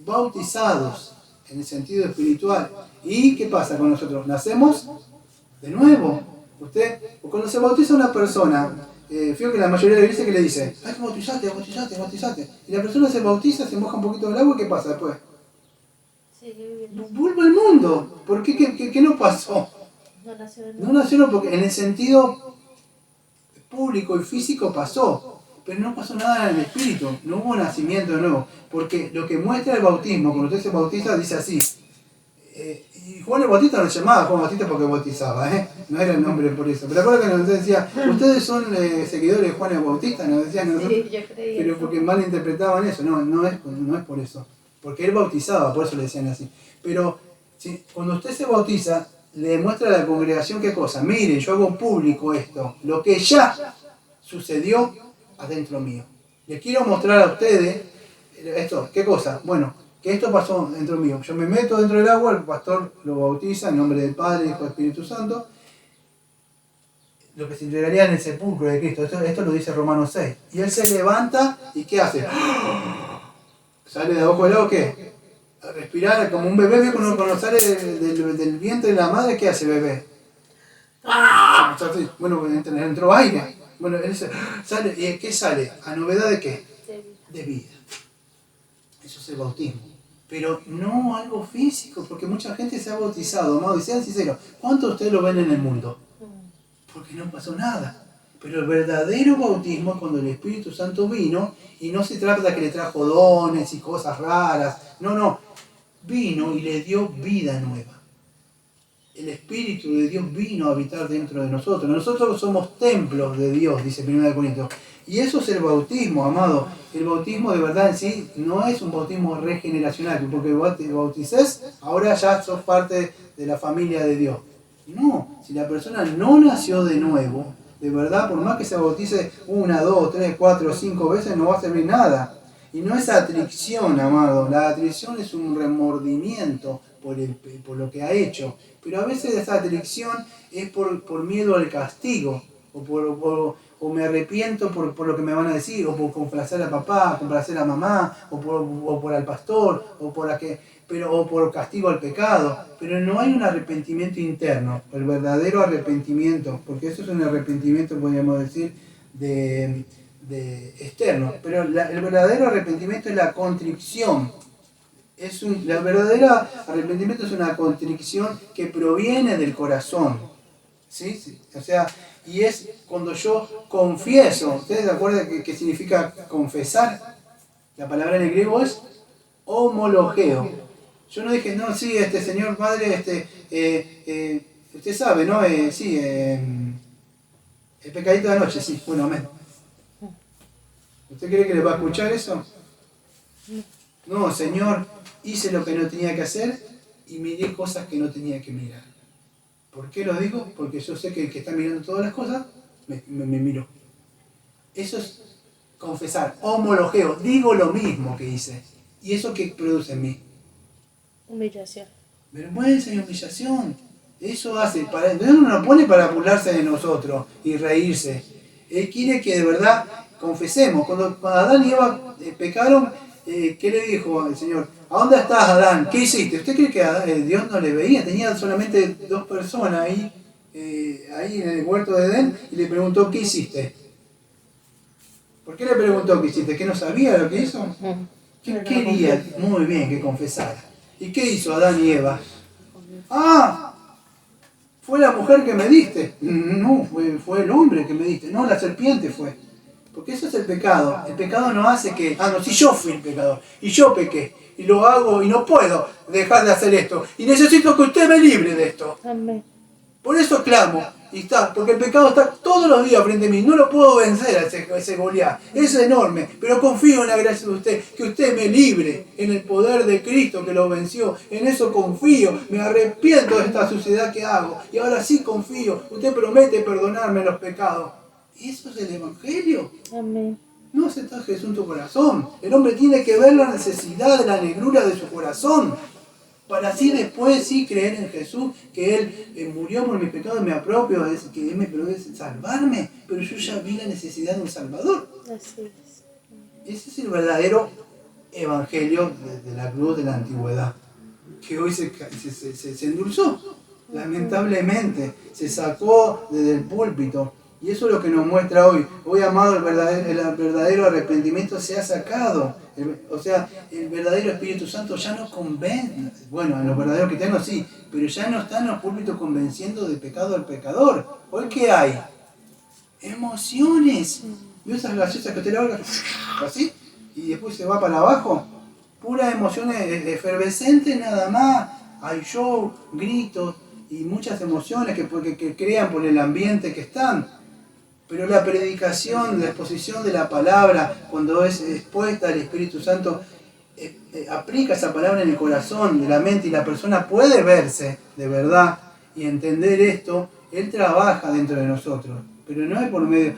bautizados en el sentido espiritual. ¿Y qué pasa con nosotros? Nacemos de nuevo. Cuando se bautiza una persona, fíjate que la mayoría de las iglesias que le dice, ay, bautizate. Y la persona se bautiza, se moja un poquito del agua, ¿y qué pasa después? Sigue viviendo. Vuelve al mundo. ¿Por qué? ¿Qué no pasó? No nació de No nuevo. nació porque en el sentido público y físico pasó, pero no pasó nada en el espíritu, no hubo nacimiento de nuevo, porque lo que muestra el bautismo, cuando usted se bautiza, dice así, y Juan el Bautista no se llamaba Juan Bautista porque bautizaba, no era el nombre por eso, pero acuerdo que nos decía, ustedes son seguidores de Juan el Bautista, nos decían nosotros, Sí, yo creí pero eso. porque malinterpretaban eso, no es por eso, porque él bautizaba, por eso le decían así, pero cuando usted se bautiza, le demuestra a la congregación qué cosa, miren, yo hago público esto, lo que ya sucedió adentro mío. Les quiero mostrar a ustedes esto, ¿qué cosa? Bueno, que esto pasó dentro mío. Yo me meto dentro del agua, el pastor lo bautiza en nombre del Padre, Hijo y Espíritu Santo, lo que se integraría en el sepulcro de Cristo. Esto lo dice Romanos 6. Y él se levanta y ¿qué hace? ¿Sale de abajo del agua? ¿Qué? A respirar como un bebé. ¿Ve cuando sale del vientre de la madre? ¿Qué hace el bebé? Bueno, entró aire. Bueno, él sale. ¿Y qué sale? ¿A novedad de qué? De vida. Eso es el bautismo. Pero no algo físico, porque mucha gente se ha bautizado, amado, y sean sinceros, ¿cuántos de ustedes lo ven en el mundo? Porque no pasó nada. Pero el verdadero bautismo es cuando el Espíritu Santo vino, y no se trata de que le trajo dones y cosas raras, no, vino y le dio vida nueva. El Espíritu de Dios vino a habitar dentro de nosotros. Nosotros somos templos de Dios, dice 1 Corintios. Y eso es el bautismo, amado. El bautismo de verdad en sí no es un bautismo regeneracional, porque te bautices, ahora ya sos parte de la familia de Dios. No, si la persona no nació de nuevo, de verdad, por más que se bautice 1, 2, 3, 4, 5 veces, no va a servir nada. Y no es atrición, amado. La atrición es un remordimiento por lo que ha hecho. Pero a veces esa atrición es por miedo al castigo, o me arrepiento por lo que me van a decir, o por complacer a papá, complacer a mamá, o por al pastor, o por castigo al pecado. Pero no hay un arrepentimiento interno, el verdadero arrepentimiento, porque eso es un arrepentimiento, podríamos decir, de externo. Pero el verdadero arrepentimiento es la contrición. La verdadera arrepentimiento es una contrición que proviene del corazón. ¿Sí? O sea, y es cuando yo confieso. ¿Ustedes se acuerdan qué significa confesar? La palabra en el griego es homologeo. Yo no dije, no, sí, señor padre, usted sabe, ¿no? Sí, el pecadito de anoche, sí, bueno, amén. ¿Usted cree que le va a escuchar eso? No, Señor, hice lo que no tenía que hacer y miré cosas que no tenía que mirar. ¿Por qué lo digo? Porque yo sé que el que está mirando todas las cosas me miró. Eso es confesar, homologeo, digo lo mismo que hice. ¿Y eso qué produce en mí? Humillación. Vergüenza y humillación. Eso hace, Dios no nos pone para burlarse de nosotros y reírse. Él quiere que de verdad confesemos. Cuando Adán y Eva pecaron, ¿qué le dijo al Señor? ¿A dónde estás, Adán? ¿Qué hiciste? ¿Usted cree que Dios no le veía? Tenía solamente 2 personas ahí en el huerto de Edén, y le preguntó, ¿qué hiciste? ¿Por qué le preguntó qué hiciste? ¿Que no sabía lo que hizo? ¿Qué quería? Muy bien, que confesara. ¿Y qué hizo Adán y Eva? ¡Ah! ¿Fue la mujer que me diste? No, fue el hombre que me diste. No, la serpiente fue. Porque eso es el pecado. El pecado no hace que, no, si yo fui el pecador, y yo pequé, y lo hago, y no puedo dejar de hacer esto, y necesito que usted me libre de esto. Amén. Por eso clamo, porque el pecado está todos los días frente a mí, no lo puedo vencer a ese Goliat, es enorme, pero confío en la gracia de usted, que usted me libre en el poder de Cristo que lo venció, en eso confío, me arrepiento de esta suciedad que hago, y ahora sí confío, usted promete perdonarme los pecados. Eso es el Evangelio. Amén. No aceptas Jesús en tu corazón, el hombre tiene que ver la necesidad, la negrura de su corazón, para así después sí creer en Jesús, que Él murió por mis pecados, me apropio, que Él me produce salvarme, pero yo ya vi la necesidad de un Salvador. Así es. Ese es el verdadero evangelio de la cruz de la antigüedad, que hoy se endulzó. Lamentablemente, se sacó desde el púlpito. Y eso es lo que nos muestra hoy. Hoy, amado, el verdadero arrepentimiento se ha sacado. O sea, el verdadero Espíritu Santo ya no convence. Bueno, en los verdaderos cristianos sí, pero ya no está en los púlpitos convenciendo de pecado al pecador. Hoy, ¿qué hay? Emociones. ¿Vio esas gaseosas que usted le haga así? Y después se va para abajo. Puras emociones efervescentes nada más. Hay show, gritos y muchas emociones que crean por el ambiente que están. Pero la predicación, la exposición de la palabra, cuando es expuesta al Espíritu Santo, aplica esa palabra en el corazón, en la mente, y la persona puede verse de verdad y entender esto. Él trabaja dentro de nosotros, pero no es por medio.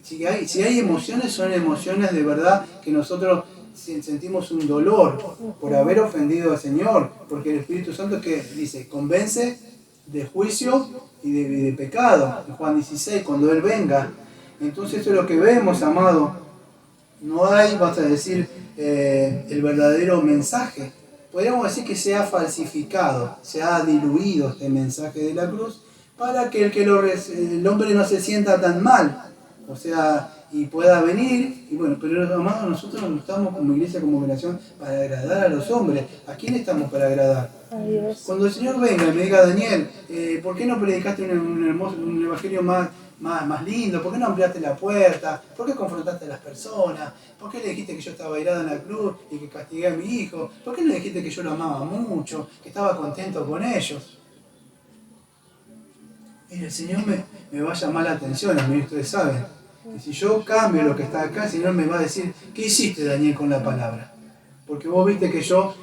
Si hay emociones, son emociones de verdad que nosotros sentimos un dolor por haber ofendido al Señor, porque el Espíritu Santo, que dice, convence de juicio y de pecado, en Juan 16, cuando Él venga. Entonces eso es lo que vemos, amado. No hay, vamos a decir, el verdadero mensaje. Podríamos decir que se ha falsificado, se ha diluido este mensaje de la cruz para que el hombre no se sienta tan mal, o sea, y pueda venir. Y bueno, pero amado, nosotros no estamos como iglesia, como generación, para agradar a los hombres. ¿A quién estamos para agradar? Adiós. Cuando el Señor venga y me diga, Daniel, ¿por qué no predicaste un evangelio más lindo? ¿Por qué no ampliaste la puerta? ¿Por qué confrontaste a las personas? ¿Por qué le dijiste que yo estaba airado en la cruz y que castigué a mi hijo? ¿Por qué no le dijiste que yo lo amaba mucho, que estaba contento con ellos? Mire, el Señor me va a llamar la atención, a mí ustedes saben. Y si yo cambio lo que está acá, el Señor me va a decir, ¿qué hiciste, Daniel, con la palabra? Porque vos viste que yo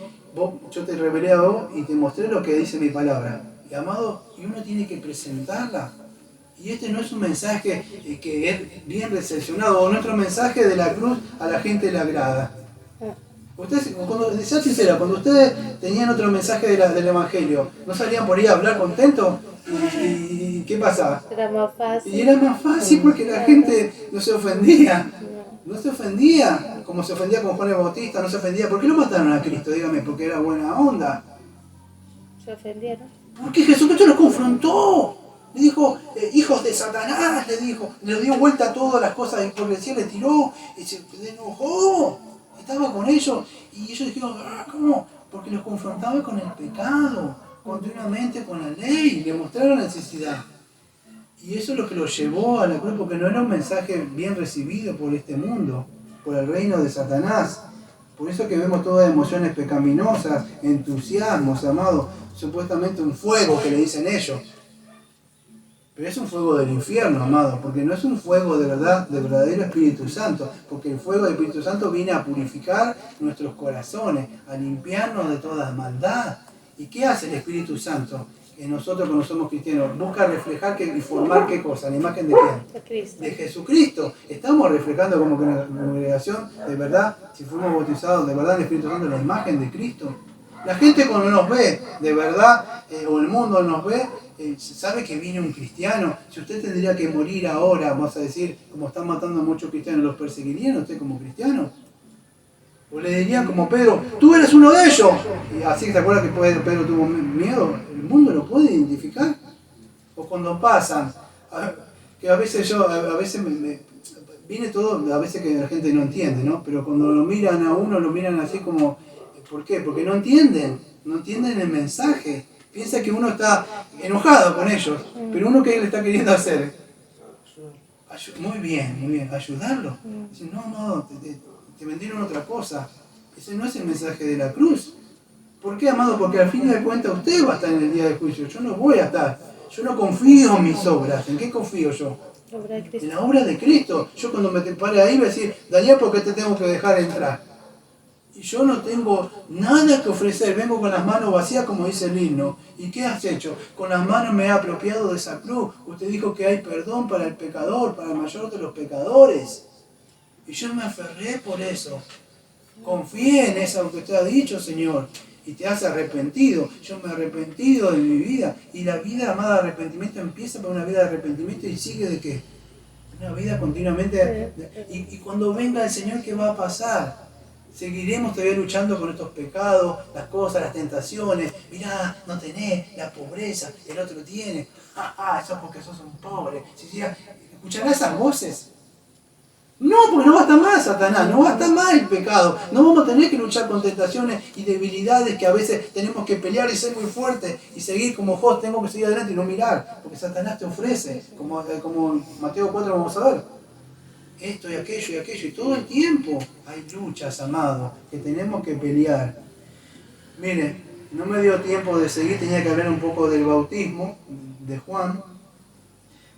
te revelé a vos y te mostré lo que dice mi palabra. Y amado, y uno tiene que presentarla. Y este no es un mensaje que es bien recepcionado, o nuestro mensaje de la cruz a la gente le agrada. Ustedes, sea sincera, cuando ustedes tenían otro mensaje del Evangelio, ¿no salían por ahí a hablar contentos? ¿Y qué pasaba? Era más fácil. Y era más fácil porque la gente no se ofendía. No se ofendía, como se ofendía con Juan el Bautista, no se ofendía. ¿Por qué lo mataron a Cristo? Dígame, porque era buena onda. Se ofendieron. Porque Jesucristo los confrontó. Le dijo, hijos de Satanás, le dijo. Le dio vuelta a todas las cosas de hipocresía, le tiró y se enojó. Estaba con ellos y ellos dijeron, ¿cómo? Porque los confrontaba con el pecado, continuamente con la ley, le mostraron la necesidad. Y eso es lo que lo llevó a la cruz, porque no era un mensaje bien recibido por este mundo, por el reino de Satanás. Por eso que vemos todas emociones pecaminosas, entusiasmos, amado, supuestamente un fuego que le dicen ellos. Pero es un fuego del infierno, amado, porque no es un fuego de verdad, de verdadero Espíritu Santo, porque el fuego del Espíritu Santo viene a purificar nuestros corazones, a limpiarnos de toda maldad. ¿Y qué hace el Espíritu Santo? Que nosotros, cuando somos cristianos, busca reflejar y formar qué cosa, la imagen de quién, de Jesucristo. Estamos reflejando como que en la congregación, de verdad, si fuimos bautizados, de verdad, el Espíritu Santo, la imagen de Cristo. La gente cuando nos ve, de verdad, o el mundo nos ve, sabe que viene un cristiano. Si usted tendría que morir ahora, vamos a decir, como están matando a muchos cristianos, ¿los perseguirían usted como cristiano? O le dirían como Pedro, tú eres uno de ellos. Y así que se acuerda que Pedro tuvo miedo. El mundo lo puede identificar. O cuando pasan, que a veces viene todo, a veces que la gente no entiende, ¿no? Pero cuando lo miran a uno, lo miran así como, ¿por qué? Porque no entienden el mensaje. Piensa que uno está enojado con ellos, pero uno que le está queriendo hacer. Muy bien, ayudarlo. Dice, no, te vendieron otra cosa. Ese no es el mensaje de la cruz. ¿Por qué, amado? Porque al fin de cuentas usted va a estar en el día del juicio. Yo no voy a estar. Yo no confío en mis obras. ¿En qué confío yo? En la obra de Cristo. Yo cuando me pare ahí voy a decir, Daniel, ¿por qué te tengo que dejar entrar? Y yo no tengo nada que ofrecer. Vengo con las manos vacías, como dice el himno. ¿Y qué has hecho? Con las manos me he apropiado de esa cruz. Usted dijo que hay perdón para el pecador, para el mayor de los pecadores. Y yo me aferré por eso. Confíe en eso que usted ha dicho, Señor. Y te has arrepentido. Yo me he arrepentido de mi vida. Y la vida, amada, de arrepentimiento empieza por una vida de arrepentimiento y sigue de qué? Una vida continuamente. Y cuando venga el Señor, ¿qué va a pasar? Seguiremos todavía luchando con estos pecados, las cosas, las tentaciones. Mirá, no tenés la pobreza, el otro tiene. Eso es porque sos un pobre. ¿Escucharás esas voces? No, porque no basta más Satanás, no basta más el pecado. No vamos a tener que luchar con tentaciones y debilidades que a veces tenemos que pelear y ser muy fuertes y seguir como Jos, tengo que seguir adelante y no mirar, porque Satanás te ofrece, como en Mateo 4 vamos a ver, esto y aquello, y todo el tiempo hay luchas, amados, que tenemos que pelear. Mire, no me dio tiempo de seguir, tenía que hablar un poco del bautismo de Juan,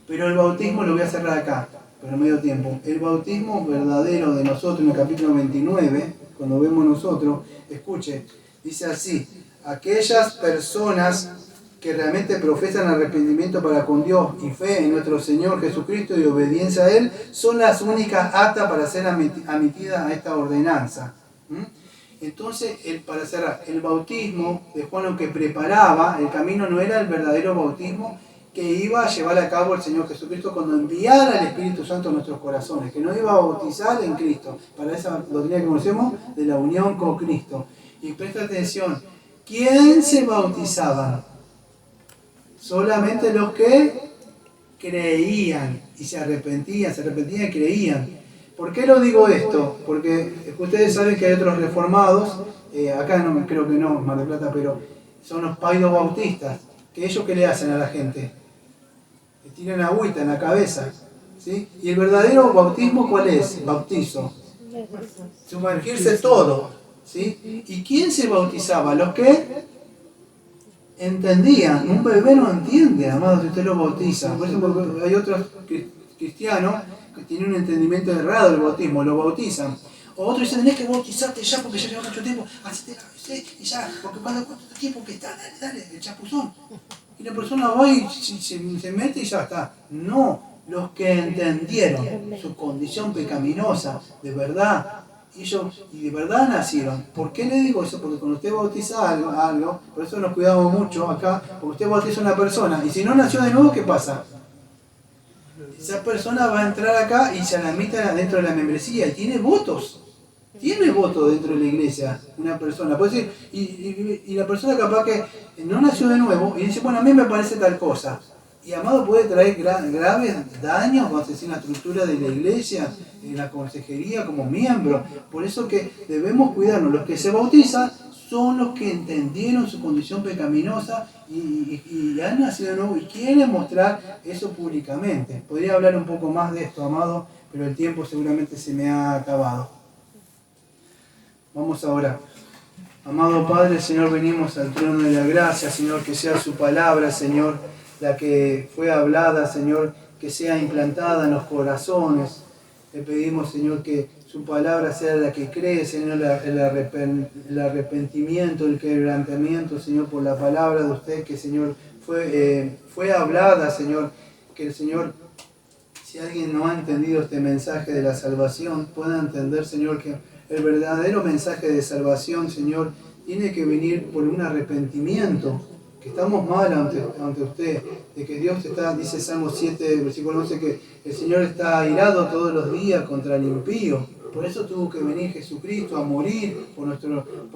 pero el bautismo lo voy a cerrar acá. Pero medio tiempo. El bautismo verdadero de nosotros en el capítulo 29, cuando vemos nosotros, escuche, dice así: aquellas personas que realmente profesan arrepentimiento para con Dios y fe en nuestro Señor Jesucristo y obediencia a Él, son las únicas aptas para ser admitidas a esta ordenanza. Entonces, para cerrar, el bautismo de Juan, lo que preparaba el camino, no era el verdadero bautismo que iba a llevar a cabo el Señor Jesucristo cuando enviara el Espíritu Santo a nuestros corazones, que nos iba a bautizar en Cristo, para esa doctrina que conocemos de la unión con Cristo. Y presta atención, ¿quién se bautizaba? Solamente los que creían y se arrepentían y creían. ¿Por qué lo digo esto? Porque ustedes saben que hay otros reformados, acá no, creo que no, Mar del Plata, pero son los paidos bautistas, que ellos ¿qué le hacen a la gente? Le tiran agüita en la cabeza, ¿sí? Y el verdadero bautismo, ¿cuál es? Bautizo. Sumergirse todo, ¿sí? ¿Y quién se bautizaba? Los que entendían. Un bebé no entiende, amado, si usted lo bautiza. Por eso hay otros cristianos que tienen un entendimiento errado del bautismo, lo bautizan. O otros dicen, tenés que bautizarte ya porque ya lleva mucho tiempo, y ya, porque cuánto tiempo que está, dale, el chapuzón. Y la persona va y se mete y ya está. No, los que entendieron su condición pecaminosa, de verdad, y de verdad nacieron. ¿Por qué le digo eso? Porque cuando usted bautiza algo, por eso nos cuidamos mucho acá, porque usted bautiza a una persona, y si no nació de nuevo, ¿qué pasa? Esa persona va a entrar acá y se la admite dentro de la membresía y tiene votos. Tiene voto dentro de la iglesia, una persona. Puede decir, y la persona capaz que no nació de nuevo y dice, bueno, a mí me parece tal cosa. Y amado, puede traer graves daños, vamos a decir, en la estructura de la iglesia, en la consejería como miembro. Por eso que debemos cuidarnos. Los que se bautizan son los que entendieron su condición pecaminosa y han nacido de nuevo y quieren mostrar eso públicamente. Podría hablar un poco más de esto, amado, pero el tiempo seguramente se me ha acabado. Vamos a orar. Amado Padre, Señor, venimos al trono de la gracia, Señor, que sea su palabra, Señor, la que fue hablada, Señor, que sea implantada en los corazones. Le pedimos, Señor, que su palabra sea la que cree, Señor, el arrepentimiento, el quebrantamiento, Señor, por la palabra de usted, que, Señor, fue hablada, Señor, que el Señor, si alguien no ha entendido este mensaje de la salvación, pueda entender, Señor, que el verdadero mensaje de salvación, Señor, tiene que venir por un arrepentimiento, que estamos mal ante usted, de que Dios está, dice Salmo 7, versículo 11, que el Señor está airado todos los días contra el impío. Por eso tuvo que venir Jesucristo a morir por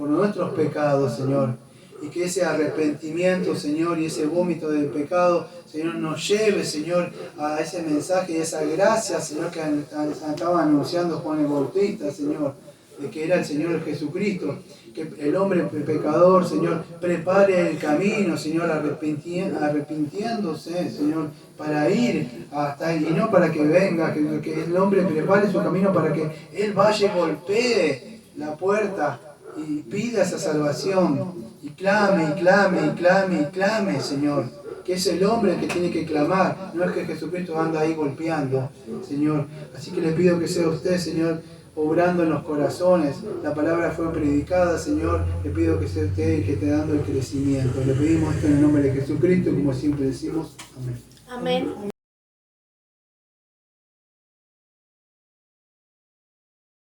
nuestros pecados, Señor. Y que ese arrepentimiento, Señor, y ese vómito del pecado, Señor, nos lleve, Señor, a ese mensaje y esa gracia, Señor, que acaba anunciando Juan el Bautista, Señor, de que era el Señor Jesucristo, que el hombre pecador, Señor, prepare el camino, Señor, arrepintiéndose, Señor, para ir hasta Él, y no para que venga, que el hombre prepare su camino para que Él vaya y golpee la puerta y pida esa salvación, y clame, Señor, que es el hombre que tiene que clamar, no es que Jesucristo anda ahí golpeando, Señor. Así que le pido que sea usted, Señor, obrando en los corazones. La palabra fue predicada, Señor. Le pido que sea usted el que esté dando el crecimiento. Le pedimos esto en el nombre de Jesucristo, como siempre decimos. Amén. Amén.